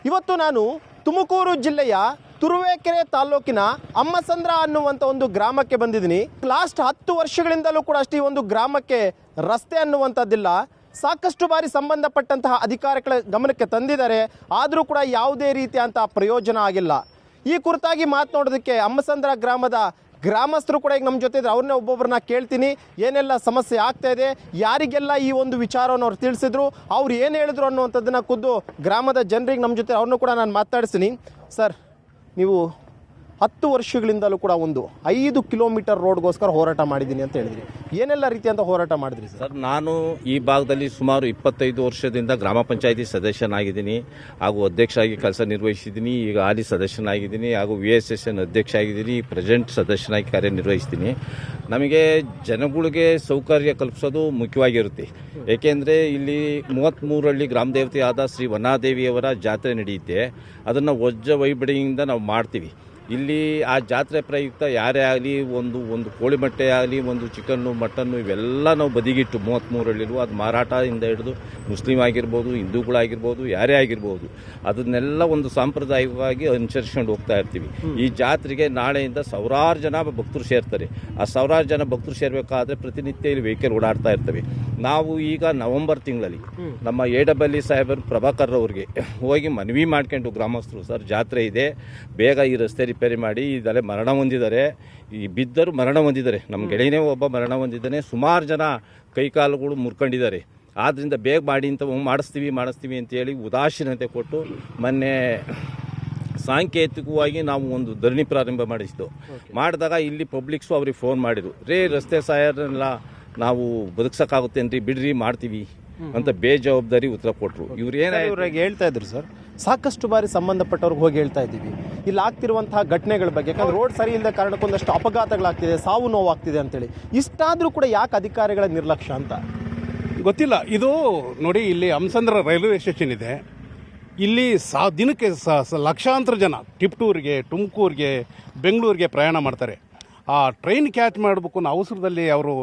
ಇವತ್ತು ನಾನು ತುಮಕೂರು ಜಿಲ್ಲೆಯ ತುರುವೇಕೆರೆ ತಾಲೂಕಿನ ಅಮ್ಮಸಂದ್ರ ಅನ್ನುವಂಥ ಒಂದು ಗ್ರಾಮಕ್ಕೆ ಬಂದಿದ್ದೀನಿ. ಲಾಸ್ಟ್ 10 ವರ್ಷಗಳಿಂದಲೂ ಕೂಡ ಅಷ್ಟೇ ಈ ಒಂದು ಗ್ರಾಮಕ್ಕೆ ರಸ್ತೆ ಅನ್ನುವಂಥದ್ದಿಲ್ಲ. ಸಾಕಷ್ಟು ಬಾರಿ ಸಂಬಂಧಪಟ್ಟಂತಹ ಅಧಿಕಾರಿಗಳ ಗಮನಕ್ಕೆ ತಂದಿದ್ದಾರೆ, ಆದರೂ ಕೂಡ ಯಾವುದೇ ರೀತಿಯಂತಹ ಪ್ರಯೋಜನ ಆಗಿಲ್ಲ. ಈ ಕುರಿತಾಗಿ ಮಾತನಾಡೋದಕ್ಕೆ ಅಮ್ಮಸಂದ್ರ ಗ್ರಾಮದ ಗ್ರಾಮಸ್ಥರು ಕೂಡ ಈಗ ನಮ್ಮ ಜೊತೆ ಇದ್ದಾರೆ. ಅವ್ರನ್ನೇ ಒಬ್ಬೊಬ್ಬರನ್ನ ಕೇಳ್ತೀನಿ, ಏನೆಲ್ಲ ಸಮಸ್ಯೆ ಆಗ್ತಾ ಇದೆ, ಯಾರಿಗೆಲ್ಲ ಈ ಒಂದು ವಿಚಾರವನ್ನು ಅವ್ರು ತಿಳಿಸಿದ್ರು, ಅವ್ರು ಏನು ಹೇಳಿದ್ರು ಅನ್ನುವಂಥದ್ದನ್ನು ಖುದ್ದು ಗ್ರಾಮದ ಜನರಿಗೆ ನಮ್ಮ ಜೊತೆ ಅವ್ರನ್ನೂ ಕೂಡ ನಾನು ಮಾತಾಡಿಸ್ತೀನಿ. ಸರ್, ನೀವು 10 ವರ್ಷಗಳಿಂದಲೂ ಕೂಡ ಒಂದು 5 ಕಿಲೋಮೀಟರ್ ರೋಡ್ಗೋಸ್ಕರ ಹೋರಾಟ ಮಾಡಿದ್ದೀನಿ ಅಂತ ಹೇಳಿದ್ರಿ. ಏನೆಲ್ಲ ರೀತಿಯಂತ ಹೋರಾಟ ಮಾಡಿದ್ರಿ ಸರ್? ನಾನು ಈ ಭಾಗದಲ್ಲಿ ಸುಮಾರು 25 ವರ್ಷದಿಂದ ಗ್ರಾಮ ಪಂಚಾಯಿತಿ ಸದಸ್ಯನಾಗಿದ್ದೀನಿ, ಹಾಗೂ ಅಧ್ಯಕ್ಷರಾಗಿ ಕೆಲಸ ನಿರ್ವಹಿಸಿದ್ದೀನಿ. ಈಗ ಹಾಲಿ ಸದಸ್ಯನಾಗಿದ್ದೀನಿ, ಹಾಗೂ VSSN ಅಧ್ಯಕ್ಷ ಆಗಿದ್ದೀನಿ, ಪ್ರೆಸೆಂಟ್ ಸದಸ್ಯನಾಗಿ ಕಾರ್ಯನಿರ್ವಹಿಸ್ತೀನಿ. ನಮಗೆ ಜನಗಳಿಗೆ ಸೌಕರ್ಯ ಕಲ್ಪಿಸೋದು ಮುಖ್ಯವಾಗಿರುತ್ತೆ. ಏಕೆಂದರೆ ಇಲ್ಲಿ 33 ಗ್ರಾಮ ದೇವತೆಯಾದ ಶ್ರೀ ವನಾದೇವಿಯವರ ಜಾತ್ರೆ ನಡೆಯುತ್ತೆ. ಅದನ್ನು ವಜ್ರ ವೈಭವದಿಂದ ನಾವು ಮಾಡ್ತೀವಿ. ಇಲ್ಲಿ ಆ ಜಾತ್ರೆ ಪ್ರಯುಕ್ತ ಯಾರೇ ಆಗಲಿ ಒಂದು ಕೋಳಿ ಮೊಟ್ಟೆ ಆಗಲಿ, ಒಂದು ಚಿಕನ್ನು ಮಟನ್ನು ಇವೆಲ್ಲ ನಾವು ಬದಿಗಿಟ್ಟು 33 ಅದು ಮಾರಾಟದಿಂದ ಹಿಡಿದು ಮುಸ್ಲಿಂ ಆಗಿರ್ಬೋದು, ಹಿಂದೂಗಳಾಗಿರ್ಬೋದು, ಯಾರೇ ಆಗಿರ್ಬೋದು, ಅದನ್ನೆಲ್ಲ ಒಂದು ಸಾಂಪ್ರದಾಯಿಕವಾಗಿ ಅನುಸರಿಸ್ಕೊಂಡು ಹೋಗ್ತಾ ಇರ್ತೀವಿ. ಈ ಜಾತ್ರೆಗೆ ನಾಳೆಯಿಂದ ಸಾವಿರಾರು ಜನ ಭಕ್ತರು ಸೇರ್ತಾರೆ. ಆ ಸಾವಿರಾರು ಜನ ಭಕ್ತರು ಸೇರಬೇಕಾದ್ರೆ ಪ್ರತಿನಿತ್ಯ ಇಲ್ಲಿ ವೆಹಿಕಲ್ ಓಡಾಡ್ತಾ ಇರ್ತವೆ. ನಾವು ಈಗ ನವೆಂಬರ್ ತಿಂಗಳಲ್ಲಿ ನಮ್ಮ AWE ಸಾಹೇಬರು ಪ್ರಭಾಕರ್ ಅವ್ರಿಗೆ ಹೋಗಿ ಮನವಿ ಮಾಡ್ಕೊಂಡು, ಗ್ರಾಮಸ್ಥರು ಸರ್ ಜಾತ್ರೆ ಇದೆ, ಬೇಗ ಈ ರಸ್ತೆ ರಿಪೇರಿ ಮಾಡಿ, ಇದಲ್ಲೇ ಮರಣ ಹೊಂದಿದ್ದಾರೆ, ಈ ಬಿದ್ದರು ಮರಣ ಹೊಂದಿದ್ದಾರೆ, ನಮ್ಮ ಗೆಳೆಯನೇ ಒಬ್ಬ ಮರಣ ಹೊಂದಿದ್ದಾನೆ, ಸುಮಾರು ಜನ ಕೈಕಾಲುಗಳು ಮುರ್ಕೊಂಡಿದ್ದಾರೆ, ಆದ್ದರಿಂದ ಬೇಗ ಮಾಡಿ ಅಂತ ಮಾಡಿಸ್ತೀವಿ ಅಂತೇಳಿ ಉದಾಸೀನತೆ ಕೊಟ್ಟು ಮೊನ್ನೆ ಸಾಂಕೇತಿಕವಾಗಿ ನಾವು ಒಂದು ಧರಣಿ ಪ್ರಾರಂಭ ಮಾಡಿದಾಗ ಇಲ್ಲಿ ಪಬ್ಲಿಕ್ಸು ಅವ್ರಿಗೆ ಫೋನ್ ಮಾಡಿದ್ರು, ರಸ್ತೆ ಸಾಯರನ್ನೆಲ್ಲ ನಾವು ಬದುಕ್ಸೋಕ್ಕಾಗುತ್ತೇನ್ರಿ, ಬಿಡ್ರಿ ಮಾಡ್ತೀವಿ ಅಂತ ಬೇಜವಾಬ್ದಾರಿ ಉತ್ತರ ಕೊಟ್ಟರು. ಇವ್ರಿಗೆ ಹೇಳ್ತಾ ಇದ್ರು ಸರ್, ಸಾಕಷ್ಟು ಬಾರಿ ಸಂಬಂಧಪಟ್ಟವ್ರಿಗೆ ಹೋಗಿ ಹೇಳ್ತಾ ಇದ್ದೀವಿ ಇಲ್ಲಿ ಆಗ್ತಿರುವಂತಹ ಘಟನೆಗಳ ಬಗ್ಗೆ. ಯಾಕಂದ್ರೆ ರೋಡ್ ಸರಿ ಇಲ್ಲದ ಕಾರಣಕ್ಕೊಂದಷ್ಟು ಅಪಘಾತಗಳಾಗ್ತಿದೆ, ಸಾವು ನೋವಾಗ್ತಿದೆ ಅಂತೇಳಿ. ಇಷ್ಟಾದರೂ ಕೂಡ ಯಾಕೆ ಅಧಿಕಾರಿಗಳ ನಿರ್ಲಕ್ಷ್ಯ ಅಂತ ಗೊತ್ತಿಲ್ಲ. ಇದು ನೋಡಿ, ಇಲ್ಲಿ ಅಮ್ಮಸಂದ್ರ ರೈಲ್ವೆ ಸ್ಟೇಷನ್ ಇದೆ. ಇಲ್ಲಿ ದಿನಕ್ಕೆ ಲಕ್ಷಾಂತರ ಜನ ಟಿಪ್ಟೂರಿಗೆ, ತುಮಕೂರಿಗೆ, ಬೆಂಗಳೂರಿಗೆ ಪ್ರಯಾಣ ಮಾಡ್ತಾರೆ. ಆ ಟ್ರೈನ್ ಕ್ಯಾಚ್ ಮಾಡಬೇಕು ಅನ್ನೋ ಅವಸರದಲ್ಲಿ ಅವರು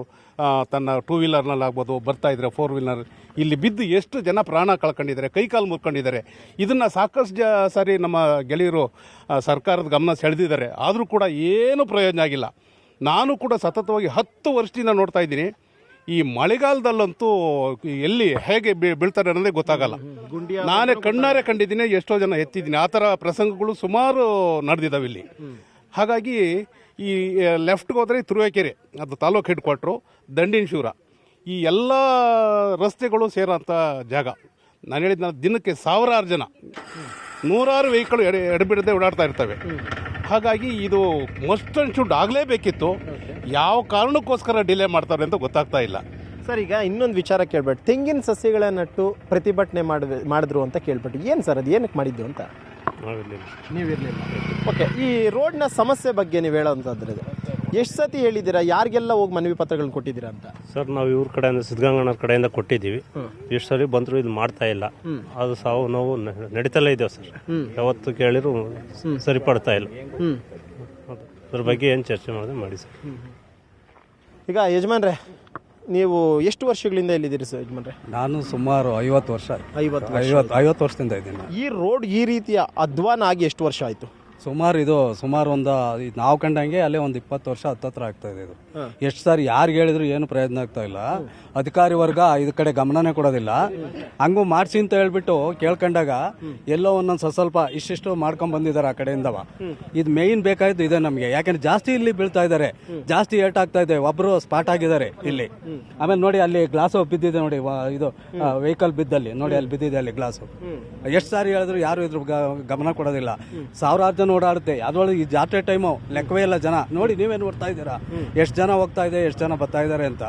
ತನ್ನ 2 ವೀಲರ್ನಲ್ಲಾಗ್ಬೋದು ಬರ್ತಾ ಇದ್ದಾರೆ, 4 ವೀಲರ್ ಇಲ್ಲಿ ಬಿದ್ದು ಎಷ್ಟು ಜನ ಪ್ರಾಣ ಕಳ್ಕೊಂಡಿದ್ದಾರೆ, ಕೈಕಾಲು ಮುರ್ಕೊಂಡಿದ್ದಾರೆ. ಇದನ್ನು ಸಾಕಷ್ಟು ಸಾರಿ ನಮ್ಮ ಗೆಳೆಯರು ಸರ್ಕಾರದ ಗಮನ ಸೆಳೆದಿದ್ದಾರೆ, ಆದರೂ ಕೂಡ ಏನೂ ಪ್ರಯೋಜನ ಆಗಿಲ್ಲ. ನಾನು ಕೂಡ ಸತತವಾಗಿ 10 ವರ್ಷದಿಂದ ನೋಡ್ತಾ ಇದ್ದೀನಿ. ಈ ಮಳೆಗಾಲದಲ್ಲಂತೂ ಎಲ್ಲಿ ಹೇಗೆ ಬೀಳ್ತಾರೆ ಅನ್ನೋದೇ ಗೊತ್ತಾಗಲ್ಲ. ನಾನೇ ಕಣ್ಣಾರೆ ಕಂಡಿದ್ದೀನಿ, ಎಷ್ಟೋ ಜನ ಎತ್ತಿದ್ದೀನಿ. ಆ ಥರ ಪ್ರಸಂಗಗಳು ಸುಮಾರು ನಡೆದಿದ್ದಾವೆ ಇಲ್ಲಿ. ಹಾಗಾಗಿ ಈ ಲೆಫ್ಟ್ಗೆ ಹೋದರೆ ತುರುವೇಕೆರೆ, ಅದು ತಾಲೂಕು ಹೆಡ್ ಕ್ವಾರ್ಟ್ರು, ದಂಡಿನಶೂರ, ಈ ಎಲ್ಲ ರಸ್ತೆಗಳು ಸೇರೋಂಥ ಜಾಗ. ನಾನು ಹೇಳಿದ ದಿನಕ್ಕೆ ಸಾವಿರಾರು ಜನ, 100 ವೆಹಿಕಲ್ ಎಡಬಿಡದೆ ಓಡಾಡ್ತಾ ಇರ್ತವೆ. ಹಾಗಾಗಿ ಇದು ಮಸ್ಟ್ ಆ್ಯಂಡ್ ಶುಡ್ ಆಗಲೇಬೇಕಿತ್ತು. ಯಾವ ಕಾರಣಕ್ಕೋಸ್ಕರ ಡಿಲೇ ಮಾಡ್ತಾರೆ ಅಂತ ಗೊತ್ತಾಗ್ತಾ ಇಲ್ಲ. ಸರ್, ಈಗ ಇನ್ನೊಂದು ವಿಚಾರ ಕೇಳ್ಬಿಟ್ಟು, ತೆಂಗಿನ ಸಸ್ಯಗಳ ನಟ್ಟು ಪ್ರತಿಭಟನೆ ಮಾಡಿದ್ರು ಅಂತ ಕೇಳ್ಬಿಟ್ಟು, ಏನು ಸರ್ ಅದು ಏನಕ್ಕೆ ಮಾಡಿದ್ದು ಅಂತ? ನೀವಿರಲಿಲ್ಲ. ಓಕೆ, ಈ ರೋಡ್ನ ಸಮಸ್ಯೆ ಬಗ್ಗೆ ನೀವು ಹೇಳೋಂಥದ್ದು ಎಷ್ಟು ಸತಿ ಹೇಳಿದ್ದೀರಾ? ಯಾರಿಗೆಲ್ಲ ಹೋಗಿ ಮನವಿ ಪತ್ರಗಳನ್ನ ಕೊಟ್ಟಿದ್ದೀರಾ ಅಂತ? ಸರ್, ನಾವು ಇವ್ರ ಕಡೆಯಿಂದ ಸಿದ್ಧಗಂಗಣ್ಣವ್ರ ಕಡೆಯಿಂದ ಕೊಟ್ಟಿದ್ದೀವಿ. ಎಷ್ಟು ಸರಿ ಬಂದರೂ ಇದು ಮಾಡ್ತಾ ಇಲ್ಲ. ಅದು ಸಾವು ನೋವು ನಡೀತಲೇ ಇದ್ದೇವೆ ಸರ್. ಯಾವತ್ತು ಕೇಳಿದ್ರು ಸರಿಪಡ್ತಾ ಇಲ್ಲ. ಅದ್ರ ಬಗ್ಗೆ ಏನು ಚರ್ಚೆ ಮಾಡಿದ್ರೆ ಮಾಡಿ ಸರ್. ಈಗ ಯಜಮಾನ್ರೆ, ನೀವು ಎಷ್ಟು ವರ್ಷಗಳಿಂದ ಇಲ್ಲಿದ್ದೀರಿ ಸರ್ ಯಜಮಾನ್ರೆ? ನಾನು ಸುಮಾರು 50 ವರ್ಷ 50 ವರ್ಷದಿಂದ ಇದ್ದೀನಿ. ಈ ರೋಡ್ ಈ ರೀತಿಯ ಅಧ್ವಾನ ಆಗಿ ಎಷ್ಟು ವರ್ಷ ಆಯಿತು? ಸುಮಾರು ಒಂದು ನಾವು ಕಂಡಂಗೆ ಅಲ್ಲೇ ಒಂದು 20 ವರ್ಷ ಹತ್ತತ್ರ ಆಗ್ತಾ ಇದೆ. ಇದು ಎಷ್ಟು ಸಾರಿ ಯಾರಿಗೆ ಹೇಳಿದ್ರು ಏನು ಪ್ರಯೋಜನ ಆಗ್ತಾ ಇಲ್ಲ. ಅಧಿಕಾರಿ ವರ್ಗ ಇದ್ ಕಡೆ ಗಮನನೇ ಕೊಡೋದಿಲ್ಲ. ಹಂಗೂ ಮಾಡಿಸಿ ಅಂತ ಹೇಳ್ಬಿಟ್ಟು ಕೇಳ್ಕೊಂಡಾಗ ಎಲ್ಲೋ ಒಂದೊಂದು ಸ್ವಲ್ಪ ಇಷ್ಟಿಷ್ಟು ಮಾಡ್ಕೊಂಡ್ ಬಂದಿದ್ದಾರೆ ಆ ಕಡೆಯಿಂದವ. ಇದು ಮೇಯ್ನ್ ಬೇಕಾಯ್ತು ಇದೆ ನಮಗೆ. ಯಾಕಂದ್ರೆ ಜಾಸ್ತಿ ಇಲ್ಲಿ ಬೀಳ್ತಾ ಇದ್ದಾರೆ, ಜಾಸ್ತಿ ಏಟ್ ಆಗ್ತಾ ಇದೆ. ಒಬ್ರು ಸ್ಪಾಟ್ ಆಗಿದ್ದಾರೆ ಇಲ್ಲಿ. ಆಮೇಲೆ ನೋಡಿ ಅಲ್ಲಿ ಗ್ಲಾಸ್ ಬಿದ್ದಿದೆ ನೋಡಿ, ಇದು ವೆಹಿಕಲ್ ಬಿದ್ದಲ್ಲಿ ನೋಡಿ, ಅಲ್ಲಿ ಬಿದ್ದಿದೆ ಅಲ್ಲಿ ಗ್ಲಾಸು. ಎಷ್ಟು ಸಾರಿ ಹೇಳಿದ್ರು ಯಾರು ಇದ್ರ ಗಮನ ಕೊಡೋದಿಲ್ಲ. ಸಾವಿರಾರು ಜನ ಓಡಾಡುತ್ತೆ ಅದ್ರೊಳಗೆ. ಈ ಜಾತ್ರೆ ಟೈಮು ಲೆಕ್ಕವೇ ಇಲ್ಲ ಜನ. ನೋಡಿ ನೀವೇ ನೋಡ್ತಾ ಇದ್ದೀರಾ ಎಷ್ಟು ಜನ ಹೋಗ್ತಾ ಇದೆ, ಎಷ್ಟು ಜನ ಬರ್ತಾ ಇದ್ದಾರೆ ಅಂತ.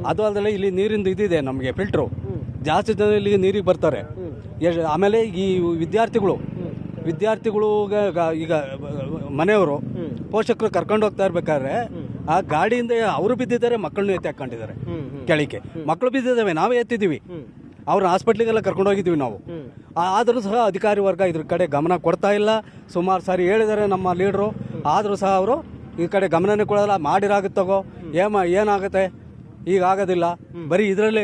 ಅದು ಅಲ್ಲದೆ ಇಲ್ಲಿ ನೀರಿಂದ ಇದಿದೆ ನಮಗೆ ಫಿಲ್ಟ್ರು. ಜಾಸ್ತಿ ಜನ ಇಲ್ಲಿಗೆ ನೀರಿಗೆ ಬರ್ತಾರೆ. ಆಮೇಲೆ ಈ ವಿದ್ಯಾರ್ಥಿಗಳು ಈಗ ಮನೆಯವರು ಪೋಷಕರು ಕರ್ಕೊಂಡು ಹೋಗ್ತಾ ಇರ್ಬೇಕಾದ್ರೆ ಆ ಗಾಡಿಯಿಂದ ಅವರು ಬಿದ್ದಿದ್ದಾರೆ, ಮಕ್ಕಳನ್ನು ಎತ್ತಿ ಹಾಕೊಂಡಿದ್ದಾರೆ ಕೆಳಕ್ಕೆ. ಮಕ್ಕಳು ಬಿದ್ದಿದ್ದಾವೆ, ನಾವೇ ಎತ್ತಿದ್ದೀವಿ. ಅವ್ರನ್ನ ಹಾಸ್ಪಿಟ್ಲಿಗೆಲ್ಲ ಕರ್ಕೊಂಡು ಹೋಗಿದ್ದೀವಿ ನಾವು. ಆದರೂ ಸಹ ಅಧಿಕಾರಿ ವರ್ಗ ಇದ್ರ ಕಡೆ ಗಮನ ಕೊಡ್ತಾ ಇಲ್ಲ. ಸುಮಾರು ಸಾರಿ ಹೇಳಿದ್ದಾರೆ ನಮ್ಮ ಲೀಡ್ರು, ಆದರೂ ಸಹ ಅವರು ಈ ಕಡೆ ಗಮನನೇ ಕೊಡೋಲ್ಲ. ಮಾಡಿರಾಗುತ್ತಗೋ ಏನಾಗುತ್ತೆ ಈಗ ಆಗೋದಿಲ್ಲ. ಬರೀ ಇದರಲ್ಲಿ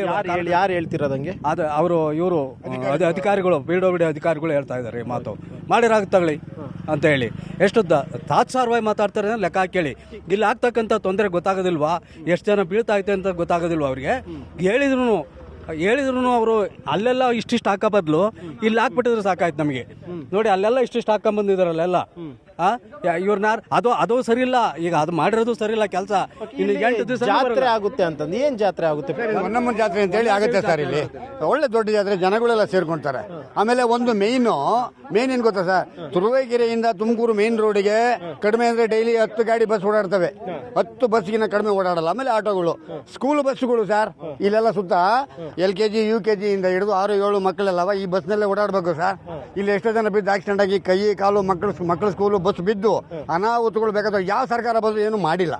ಯಾರು ಹೇಳ್ತಿರೋದಂಗೆ? ಅದು ಇವರು ಅಧಿಕಾರಿಗಳು PWD ಅಧಿಕಾರಿಗಳು ಹೇಳ್ತಾ ಇದ್ದಾರೆ ಈ ಮಾತು. ಮಾಡಿರಾಗ್ತಗಳಿ ಅಂತ ಹೇಳಿ ಎಷ್ಟು ತಾತ್ಸಾರವಾಗಿ ಮಾತಾಡ್ತಾರೆ ಅಂತ ಲೆಕ್ಕ ಕೇಳಿ. ಇಲ್ಲಿ ಆಗ್ತಕ್ಕಂಥ ತೊಂದರೆ ಗೊತ್ತಾಗೋದಿಲ್ವಾ? ಎಷ್ಟು ಜನ ಬೀಳ್ತಾ ಐತೆ ಅಂತ ಗೊತ್ತಾಗೋದಿಲ್ವಾ ಅವ್ರಿಗೆ? ಹೇಳಿದ್ರು ಅವರು ಅಲ್ಲೆಲ್ಲ ಇಷ್ಟಿಷ್ಟು ಹಾಕೋ ಬದಲು ಇಲ್ಲಿ ಹಾಕ್ಬಿಟ್ಟಿದ್ರೆ ಸಾಕಾಯ್ತು ನಮಗೆ. ನೋಡಿ ಅಲ್ಲೆಲ್ಲ ಇಷ್ಟಿಷ್ಟು ಹಾಕೊಂಡ್ಬಂದಿದಾರಲ್ಲೆಲ್ಲ. ಇವ್ರನ್ನ ಅದು ಸರಿ ಇಲ್ಲ. ಈಗ ಅದು ಮಾಡಿರೋದು ಸರಿ ಇಲ್ಲ ಕೆಲಸ. ಇನ್ನು 8 ದಿವಸ ಜಾತ್ರೆ ಆಗುತ್ತೆ ಅಂತಂದು ಏನ್ ಜಾತ್ರೆ ಆಗುತ್ತೆ? ಹೊನ್ನಮ್ಮನ ಜಾತ್ರೆ ಅಂತ ಹೇಳಿ ಆಗುತ್ತೆ ಸರ್. ಇಲ್ಲಿ ಒಳ್ಳೆ ದೊಡ್ಡ ಜಾತ್ರೆ, ಜನಗಳೆಲ್ಲ ಸೇರ್ಕೊಂತಾರೆ. ಆಮೇಲೆ ಒಂದು ಮೇನ್ ಏನ್ ಗೊತ್ತಾ ಸರ್, ತುರುವೇಕೆರೆಯಿಂದ ತುಮಕೂರು ಮೇನ್ ರೋಡ್ಗೆ ಕಡಿಮೆ ಅಂದ್ರೆ ಡೈಲಿ 10 ಗಾಡಿ ಬಸ್ ಓಡಾಡ್ತವೆ. 10 ಬಸ್ಗಿನ ಕಡಿಮೆ ಓಡಾಡಲ್ಲ. ಆಮೇಲೆ ಆಟೋಗಳು, ಸ್ಕೂಲ್ ಬಸ್ಗಳು ಸರ್. ಇಲ್ಲೆಲ್ಲ ಸುತ್ತ LKG UKG ಇಂದ ಹಿಡಿದು 6-7 ಮಕ್ಕಳೆಲ್ಲವ ಈ ಬಸ್ನಲ್ಲೇ ಓಡಾಡಬೇಕು ಸರ್. ಇಲ್ಲಿ ಎಷ್ಟೋ ಜನ ಬಿದ್ದು ಆಕ್ಸಿಡೆಂಟ್ ಆಗಿ ಕೈ ಕಾಲು ಮಕ್ಕಳು ಸ್ಕೂಲು ಬಸ್ ಬಿದ್ದು ಅನಾಹುತಗಳು ಬೇಕಾದ್ರೆ ಯಾವ ಸರ್ಕಾರ ಬಂದು ಏನು ಮಾಡಿಲ್ಲ.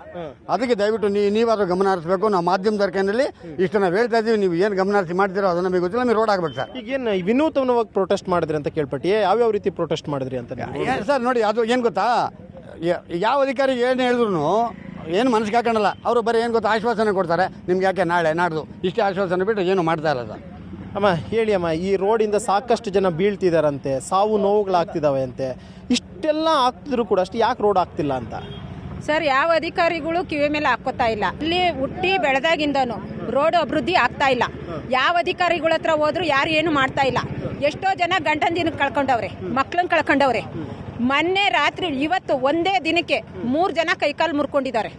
ಅದಕ್ಕೆ ದಯವಿಟ್ಟು ನೀವಾದ್ರೂ ಗಮನ ಹರಿಸಬೇಕು. ನಾವು ಮಾಧ್ಯಮದ ಕೈನಲ್ಲಿ ಇಷ್ಟು ನಾವು ಹೇಳ್ತಾ ಇದೀವಿ. ನೀವು ಏನು ಗಮನ ಹರಿಸಿ ಮಾಡ್ತೀರೋ ಅದು ನಮಗೆ ಗೊತ್ತಿಲ್ಲ. ನಮಗೆ ರೋಡ್ ಆಗ್ಬೇಕು ಸರ್. ಈಗ ಏನು ವಿನೂತನವಾಗಿ ಪ್ರೊಟೆಸ್ಟ್ ಮಾಡಿದ್ರಿ ಅಂತ ಕೇಳ್ಪಟ್ಟಿ, ಯಾವ್ಯಾವ ರೀತಿ ಪ್ರೊಟೆಸ್ಟ್ ಮಾಡಿದ್ರಿ ಅಂತ? ಸರ್ ನೋಡಿ, ಅದು ಏನು ಗೊತ್ತಾ, ಯಾವ ಅಧಿಕಾರಿ ಏನು ಹೇಳಿದ್ರು ಏನು ಮನಸ್ಸಿಗೆ ಹಾಕೋಣಲ್ಲ. ಅವರು ಬರೀ ಏನು ಗೊತ್ತಾ, ಆಶ್ವಾಸನೆ ಕೊಡ್ತಾರೆ. ನಿಮ್ಗೆ ಯಾಕೆ ನಾಳೆ ನಾಡ್ದು ಇಷ್ಟೇ ಆಶ್ವಾಸನೆ ಬಿಟ್ಟು ಏನು ಮಾಡ್ತಾ ಇಲ್ಲ ಸರ್. ಅಮ್ಮ ಹೇಳಿ ಅಮ್ಮ, ಈ ರೋಡಿಂದ ಸಾಕಷ್ಟು ಜನ ಬೀಳ್ತಿದಾರಂತೆ, ಸಾವು ನೋವುಗಳಾಗ್ತಿದಾವೆ ಅಂತೆ. ಇಷ್ಟೆಲ್ಲ ಆಗ್ತಿದ್ರು ಕೂಡ ಅಷ್ಟು ಯಾಕೆ ರೋಡ್ ಆಗ್ತಿಲ್ಲ ಅಂತ? ಸರ್, ಯಾವ ಅಧಿಕಾರಿಗಳು ಕಿವಿ ಮೇಲೆ ಹಾಕೋತಾ ಇಲ್ಲ. ಇಲ್ಲಿ ಹುಟ್ಟಿ ಬೆಳೆದಾಗಿಂದನು ರೋಡ್ ಅಭಿವೃದ್ಧಿ ಆಗ್ತಾ ಇಲ್ಲ. ಯಾವ ಅಧಿಕಾರಿಗಳ ಹತ್ರ ಹೋದ್ರು ಯಾರು ಏನು ಮಾಡ್ತಾ ಇಲ್ಲ. ಎಷ್ಟೋ ಜನ ಗಂಟನ್ ದಿನಕ್ಕೆ ಕಳ್ಕೊಂಡವ್ರೆ, ಮಕ್ಳನ್ನ ಕಳ್ಕೊಂಡವ್ರೆ. ಮೊನ್ನೆ ರಾತ್ರಿ ಇವತ್ತು ಒಂದೇ ದಿನಕ್ಕೆ 3 ಜನ ಕೈಕಾಲು ಮುರ್ಕೊಂಡಿದ್ದಾರೆ.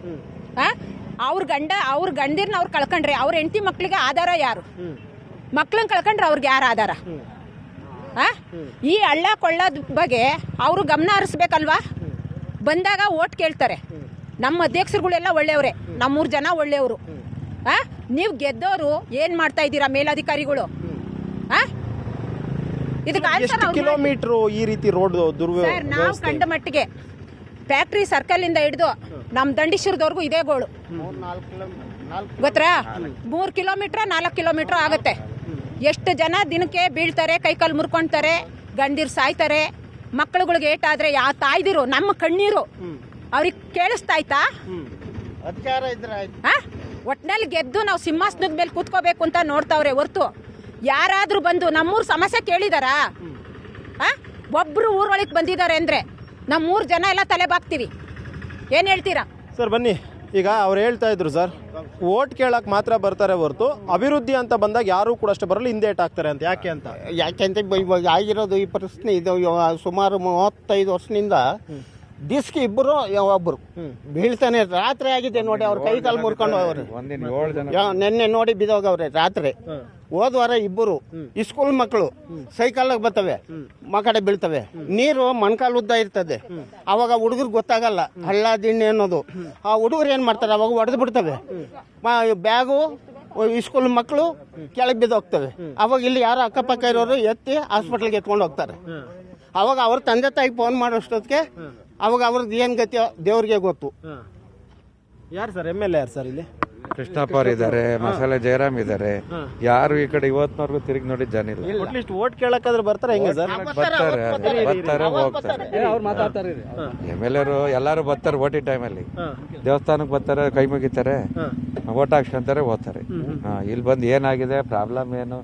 ಅವ್ರ ಗಂಡಿರ್ನ ಅವ್ರು ಕಳ್ಕೊಂಡ್ರೆ ಅವ್ರ ಹೆಂಡತಿ ಮಕ್ಳಿಗೆ ಆಧಾರ ಯಾರು? ಮಕ್ಳನ್ನ ಕಳ್ಕೊಂಡ್ರೆ ಅವ್ರಿಗೆ ಯಾರು ಆಧಾರ? ಈ ಹಳ್ಳ ಕೊಳ್ಳೋದ್ ಬಗ್ಗೆ ಅವರು ಗಮನ ಹರಿಸ್ಬೇಕಲ್ವಾ? ಬಂದಾಗ ಓಟ್ ಕೇಳ್ತಾರೆ. ನಮ್ಮ ಅಧ್ಯಕ್ಷರುಗಳೆಲ್ಲ ಒಳ್ಳೆಯವ್ರೆ, ನಮ್ಮೂರು ಜನ ಒಳ್ಳೆಯವರು. ನೀವು ಗೆದ್ದವರು ಏನ್ ಮಾಡ್ತಾ ಇದ್ದೀರಾ ಮೇಲಧಿಕಾರಿಗಳು? ಎಷ್ಟು ಕಿಲೋಮೀಟರ್ ಈ ರೀತಿ ರೋಡ್ ನಾವು ಕಂಡ ಮಟ್ಟಿಗೆ ಫ್ಯಾಕ್ಟ್ರಿ ಸರ್ಕಲ್ ಇಂದ ಹಿಡಿದು ನಮ್ ದಂಡೀಶ್ವರದವರೆಗೂ ಇದೇ ಗೋಳು ಗೊತ್ತಾ? 3 ಕಿಲೋಮೀಟರ್ 4 ಕಿಲೋಮೀಟರ್ ಆಗುತ್ತೆ. ಎಷ್ಟು ಜನ ದಿನಕ್ಕೆ ಬೀಳ್ತಾರೆ, ಕೈಕಾಲು ಮುರ್ಕೊಂತಾರೆ, ಗಂಡಿರ್ ಸಾಯ್ತಾರೆ, ಮಕ್ಕಳುಗಳಿಗೆ ಏಟಾದ್ರೆ ಯಾ ತಾಯ್ದಿರು ನಮ್ಮ ಕಣ್ಣೀರು ಅವ್ರಿಗೆ ಕೇಳಿಸ್ತಾ ಆಯ್ತಾ? ಒಟ್ನಲ್ಲಿ ಗೆದ್ದು ನಾವು ಸಿಂಹಾಸನದ ಮೇಲೆ ಕೂತ್ಕೋಬೇಕು ಅಂತ ನೋಡ್ತಾವ್ರೆ ಹೊರ್ತು ಯಾರಾದ್ರೂ ಬಂದು ನಮ್ಮೂರ್ ಸಮಸ್ಯೆ ಕೇಳಿದಾರಾ? ಒಬ್ರು ಊರೊಳಗೆ ಬಂದಿದ್ದಾರೆ ಅಂದ್ರೆ ನಮ್ಮೂರ್ ಜನ ಎಲ್ಲ ತಲೆ ಬಾಗ್ತೀವಿ. ಏನ್ ಹೇಳ್ತೀರಾ ಸರ್? ಬನ್ನಿ, ಈಗ ಅವ್ರು ಹೇಳ್ತಾ ಇದ್ರು ಸರ್, ಓಟ್ ಕೇಳಕ್ ಮಾತ್ರ ಬರ್ತಾರೆ ಹೊರತು ಅಭಿವೃದ್ಧಿ ಅಂತ ಬಂದಾಗ ಯಾರು ಕೂಡ ಅಷ್ಟೇ ಬರಲ್ಲ, ಹಿಂದೆ ಆಗ್ತಾರೆ ಅಂತ. ಯಾಕೆ ಅಂತ? ಯಾಕೆಂತ ಇವಾಗ ಆಗಿರೋದು ಈ ಪರಿಸ್ಥಿತಿ ಇದು. ಸುಮಾರು 35 ವರ್ಷದಿಂದ ದಿಸ್ಕಿ ಒಬ್ರು ಬೀಳ್ತಾನೆ. ರಾತ್ರಿ ಆಗಿದೆ ನೋಡಿ, ಅವ್ರ ಕೈ ಕಾಲು ಮುರ್ಕೊಂಡು ಅವ್ರು ನಿನ್ನೆ ನೋಡಿ ಬಿದ್ದೋಗವ್ರೆ ರಾತ್ರಿ. ಹೋದ್ವಾರ 2 ಸ್ಕೂಲ್ ಮಕ್ಕಳು ಸೈಕಲ್ ಬರ್ತವೆ, ಕಡೆ ಬೀಳ್ತವೆ. ನೀರು ಮೊಣಕಾಲು ಉದ್ದ ಇರ್ತದೆ. ಅವಾಗ ಹುಡುಗರಿಗೆ ಗೊತ್ತಾಗಲ್ಲ ಹಳ್ಳ ದಿಣ್ಣೆ ಅನ್ನೋದು. ಆ ಹುಡುಗರು ಏನ್ ಮಾಡ್ತಾರೆ, ಅವಾಗ ಹೊಡೆದು ಬಿಡ್ತವೆ. ಬ್ಯಾಗು ಸ್ಕೂಲ್ ಮಕ್ಕಳು ಕೆಳಗೆ ಬಿದ್ದೋಗ್ತವೆ. ಅವಾಗ ಇಲ್ಲಿ ಯಾರು ಅಕ್ಕಪಕ್ಕ ಇರೋರು ಎತ್ತಿ ಹಾಸ್ಪಿಟಲ್ಗೆ ಎತ್ಕೊಂಡು ಹೋಗ್ತಾರೆ. ಅವಾಗ ಅವ್ರ ತಂದೆ ತಾಯಿ ಫೋನ್ ಮಾಡೋಷ್ಟೊತ್ತಿಗೆ ಅವಾಗ ಅವ್ರದ್ದು ಏನ್ ಗತಿಯೋ ದೇವ್ರಿಗೆ ಗೊತ್ತು. ಯಾರು ಸರ್ MLA ಯಾರು ಸರ್ ಇಲ್ಲಿ? ಕೃಷ್ಣಪ್ಪ ಅವ್ರು ಇದ್ದಾರೆ, ಮಸಾಲೆ ಜಯರಾಮ್ ಇದ್ದಾರೆ. ಯಾರು ಈ ಕಡೆ ಇವತ್ತಿನವರೆಗೂ ತಿರುಗಿ ನೋಡಿ ಜನ ಇಲ್ಲ. ಅಟ್ಲೀಸ್ಟ್ ಓಟ್ ಕೇಳಕ್ಕಾದ್ರೆ ಬರ್ತಾರೆ ಹೆಂಗೆ ಸರ್? ಬರ್ತಾರೆ ಹೋಗ್ತಾರೆ. MLA ಎಲ್ಲಾರು ಬರ್ತಾರೆ ಓಟಿ ಟೈಮಲ್ಲಿ. ದೇವಸ್ಥಾನಕ್ಕೆ ಬರ್ತಾರೆ, ಕೈ ಮುಗಿತಾರೆ, ಓಟ್ ಹಾಕ್ಸ್ಕೊಂತಾರೆ, ಹೋಗ್ತಾರೆ. ಇಲ್ಲಿ ಬಂದು ಏನಾಗಿದೆ ಪ್ರಾಬ್ಲಮ್ ಏನು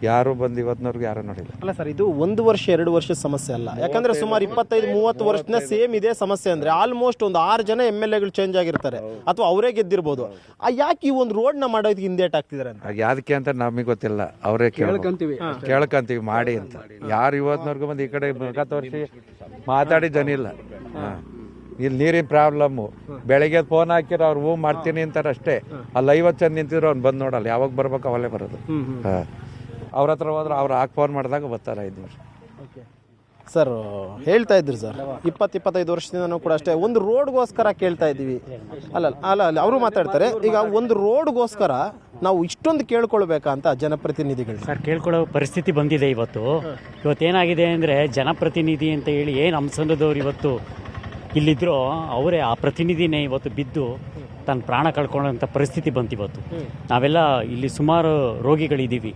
ಯಾರು ಬಂದು ಇವತ್ತಿನವರೆಗೂ ಯಾರು ನೋಡಿಲ್ಲ. ಅಲ್ಲ ಸರ್, ಇದು 1 ವರ್ಷ 2 ವರ್ಷದ ಸಮಸ್ಯೆ ಅಲ್ಲ. ಯಾಕಂದ್ರೆ ಸುಮಾರು 25-30 ವರ್ಷದಿಂದ ಸೇಮ್ ಇದೇ ಸಮಸ್ಯೆ. ಅಂದ್ರೆ ಆಲ್ಮೋಸ್ಟ್ ಒಂದು 6 ಜನ MLAಗಳು ಚೇಂಜ್ ಆಗಿರ್ತಾರೆ ಅಥವಾ ಅವರೇ ಗೆದ್ದಿರ್ಬೋದು. ಯಾಕೆ ಈ ಒಂದು ರೋಡ್ ನ ಮಾಡೋದಕ್ಕೆ ಹಿಂದೇಟ್ ಆಗ್ತಿದಾರೆ ಅಂತ? ಯಾದಕ್ಕೆ ಅಂತ ನಮಗೆ ಗೊತ್ತಿಲ್ಲ. ಅವರೇ ಕೇಳ್ಕೊಂತೀವಿ ಮಾಡಿ ಅಂತ. ಯಾರು ಇವತ್ತಿನವರೆಗೂ ಬಂದು ಈ ಕಡೆ ಮುಖ ತೋರಿಸಿ ಮಾತಾಡಿ ಜನ ಇಲ್ಲ. ಇಲ್ಲಿ ನೀರಿನ ಪ್ರಾಬ್ಲಮ್ಮು. ಬೆಳಗ್ಗೆ ಫೋನ್ ಹಾಕಿರೋ ಅವ್ರು ಹೂ ಮಾಡ್ತೀನಿ ಅಂತಾರೆ ಅಷ್ಟೇ. ಅಲ್ಲಿ 50 ಜನ ನಿಂತಿದ್ರು ಅವ್ನು ಬಂದು ನೋಡಲ್ಲ. ಯಾವಾಗ ಬರ್ಬೇಕು ಅವಲ್ಲೇ ಬರೋದು. ಅವ್ರ ಹತ್ರ ಹೋದ್ರೆ ಅವ್ರು ಫೋನ್ ಮಾಡಿದಾಗ ಬರ್ತಾರೆ 5 ನಿಮಿಷ. ಸರ್ ಹೇಳ್ತಾ ಇದ್ರು ಸರ್, 20-25 ವರ್ಷದಿಂದ ಕೂಡ ಅಷ್ಟೇ ಒಂದು ರೋಡ್ಗೋಸ್ಕರ ಕೇಳ್ತಾ ಇದ್ದೀವಿ. ಅಲ್ಲ ಅವರು ಮಾತಾಡ್ತಾರೆ. ಈಗ ಒಂದು ರೋಡ್ಗೋಸ್ಕರ ನಾವು ಇಷ್ಟೊಂದು ಕೇಳ್ಕೊಳ್ಬೇಕಾ ಅಂತ ಜನಪ್ರತಿನಿಧಿಗಳು? ಸರ್, ಕೇಳ್ಕೊಳ್ಳೋ ಪರಿಸ್ಥಿತಿ ಬಂದಿದೆ ಇವತ್ತೇನಾಗಿದೆ ಅಂದರೆ, ಜನಪ್ರತಿನಿಧಿ ಅಂತ ಹೇಳಿ ಏನು ಹಂಸನದವ್ರು ಇವತ್ತು ಇಲ್ಲಿದ್ರು ಅವರೇ ಆ ಪ್ರತಿನಿಧಿನೇ ಇವತ್ತು ಬಿದ್ದು ತನ್ನ ಪ್ರಾಣ ಕಳ್ಕೊಳ್ಳೋಂಥ ಪರಿಸ್ಥಿತಿ ಬಂತು ಇವತ್ತು. ನಾವೆಲ್ಲ ಇಲ್ಲಿ ಸುಮಾರು ರೋಗಿಗಳಿದ್ದೀವಿ.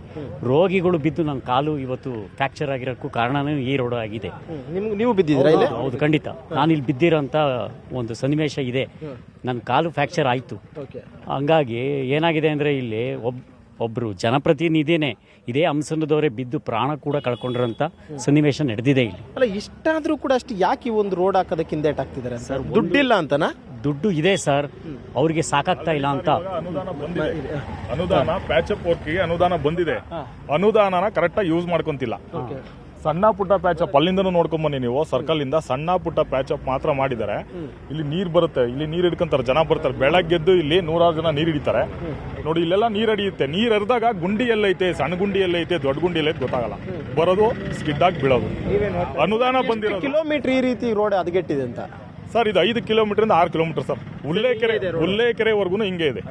ರೋಗಿಗಳು ಬಿದ್ದು ನನ್ನ ಕಾಲು ಇವತ್ತು ಫ್ರ್ಯಾಕ್ಚರ್ ಆಗಿರೋಕ್ಕೂ ಕಾರಣನೇ ಈ ರೋಡ್ ಆಗಿದೆ. ನೀವು ಬಿದ್ದಿದ್ದೀರಾ ಇಲ್ಲಿ? ಹೌದು, ಖಂಡಿತ. ನಾನು ಇಲ್ಲಿ ಬಿದ್ದಿರೋಂಥ ಒಂದು ಸನ್ನಿವೇಶ ಇದೆ. ನನ್ನ ಕಾಲು ಫ್ರ್ಯಾಕ್ಚರ್ ಆಯಿತು. ಹಂಗಾಗಿ ಏನಾಗಿದೆ ಅಂದರೆ ಇಲ್ಲಿ ಒಬ್ಬರು ಜನಪ್ರತಿನಿಧಿನೇ ಇದೇ ಹಂಸನದವರೇ ಬಿದ್ದು ಪ್ರಾಣ ಕೂಡ ಕಳ್ಕೊಂಡಿರೋಂಥ ಸನ್ನಿವೇಶ ನಡೆದಿದೆ ಇಲ್ಲಿ. ಅಲ್ಲ, ಇಷ್ಟಾದರೂ ಕೂಡ ಅಷ್ಟು ಯಾಕೆ ಈ ಒಂದು ರೋಡ್ ಹಾಕೋದಕ್ಕೆ ಹಿಂದೇಟಾಗ್ತಿದ್ದಾರೆ ಸರ್? ದುಡ್ಡಿಲ್ಲ ಅಂತನಾ? ದುಡ್ಡು ಇದೆ ಸರ್, ಅವರಿಗೆ ಸಾಕಾಗ್ತಾ ಇಲ್ಲ ಅಂತ. ಅನುದಾನ ಪ್ಯಾಚಪ್ ವರ್ಕ್ಗೆ ಅನುದಾನ ಬಂದಿದೆ. ಅನುದಾನನ ಕರೆಕ್ಟಾಗಿ ಯೂಸ್ ಮಾಡ್ಕೊಂತಿಲ್ಲ. ಸಣ್ಣ ಪುಟ್ಟ ಪ್ಯಾಚಪ್ ಅಲ್ಲಿಂದನೂ ನೋಡ್ಕೊಂಬನ್ನಿ ನೀವು. ಸರ್ಕಲ್ ಇಂದ ಸಣ್ಣ ಪುಟ್ಟ ಪ್ಯಾಚಪ್ ಮಾತ್ರ ಮಾಡಿದ್ದಾರೆ. ಇಲ್ಲಿ ನೀರ್ ಬರುತ್ತೆ, ಇಲ್ಲಿ ನೀರ್ ಹಿಡ್ಕೊಂತಾರೆ, ಜನ ಬರ್ತಾರೆ. ಬೆಳಗ್ಗೆದ್ದು ಇಲ್ಲಿ 100 ಜನ ನೀರ್ ಹಿಡಿತಾರೆ. ನೋಡಿ, ಇಲ್ಲೆಲ್ಲ ನೀರ್ ಹರಿಯುತ್ತೆ. ನೀರ್ ಹರಿದಾಗ ಗುಂಡಿ ಎಲ್ಲೈತೆ, ಸಣ್ಣ ಗುಂಡಿ ಎಲ್ಲೈತೆ, ದೊಡ್ಡ ಗುಂಡಿ ಎಲ್ಲೈತೆ ಗೊತ್ತಾಗಲ್ಲ. ಬರೋದು ಸ್ಕಿಡ್ ಆಗಿ ಬೀಳೋದು. ಅನುದಾನ ಬಂದಿರೋದು. ಕಿಲೋಮೀಟರ್ ಈ ರೀತಿ ರೋಡ್ ಹದಗೆಟ್ಟಿದೆ ಅಂತ ಸರ್? ಇದು 5 ಕಿಲೋಮೀಟರ್ 6 ಕಿಲೋಮೀಟರ್ ಸರ್. ಉಲ್ಲೇಕೆರೆವರೆಗೂ ಹಿಂಗೆ ಇದೆ.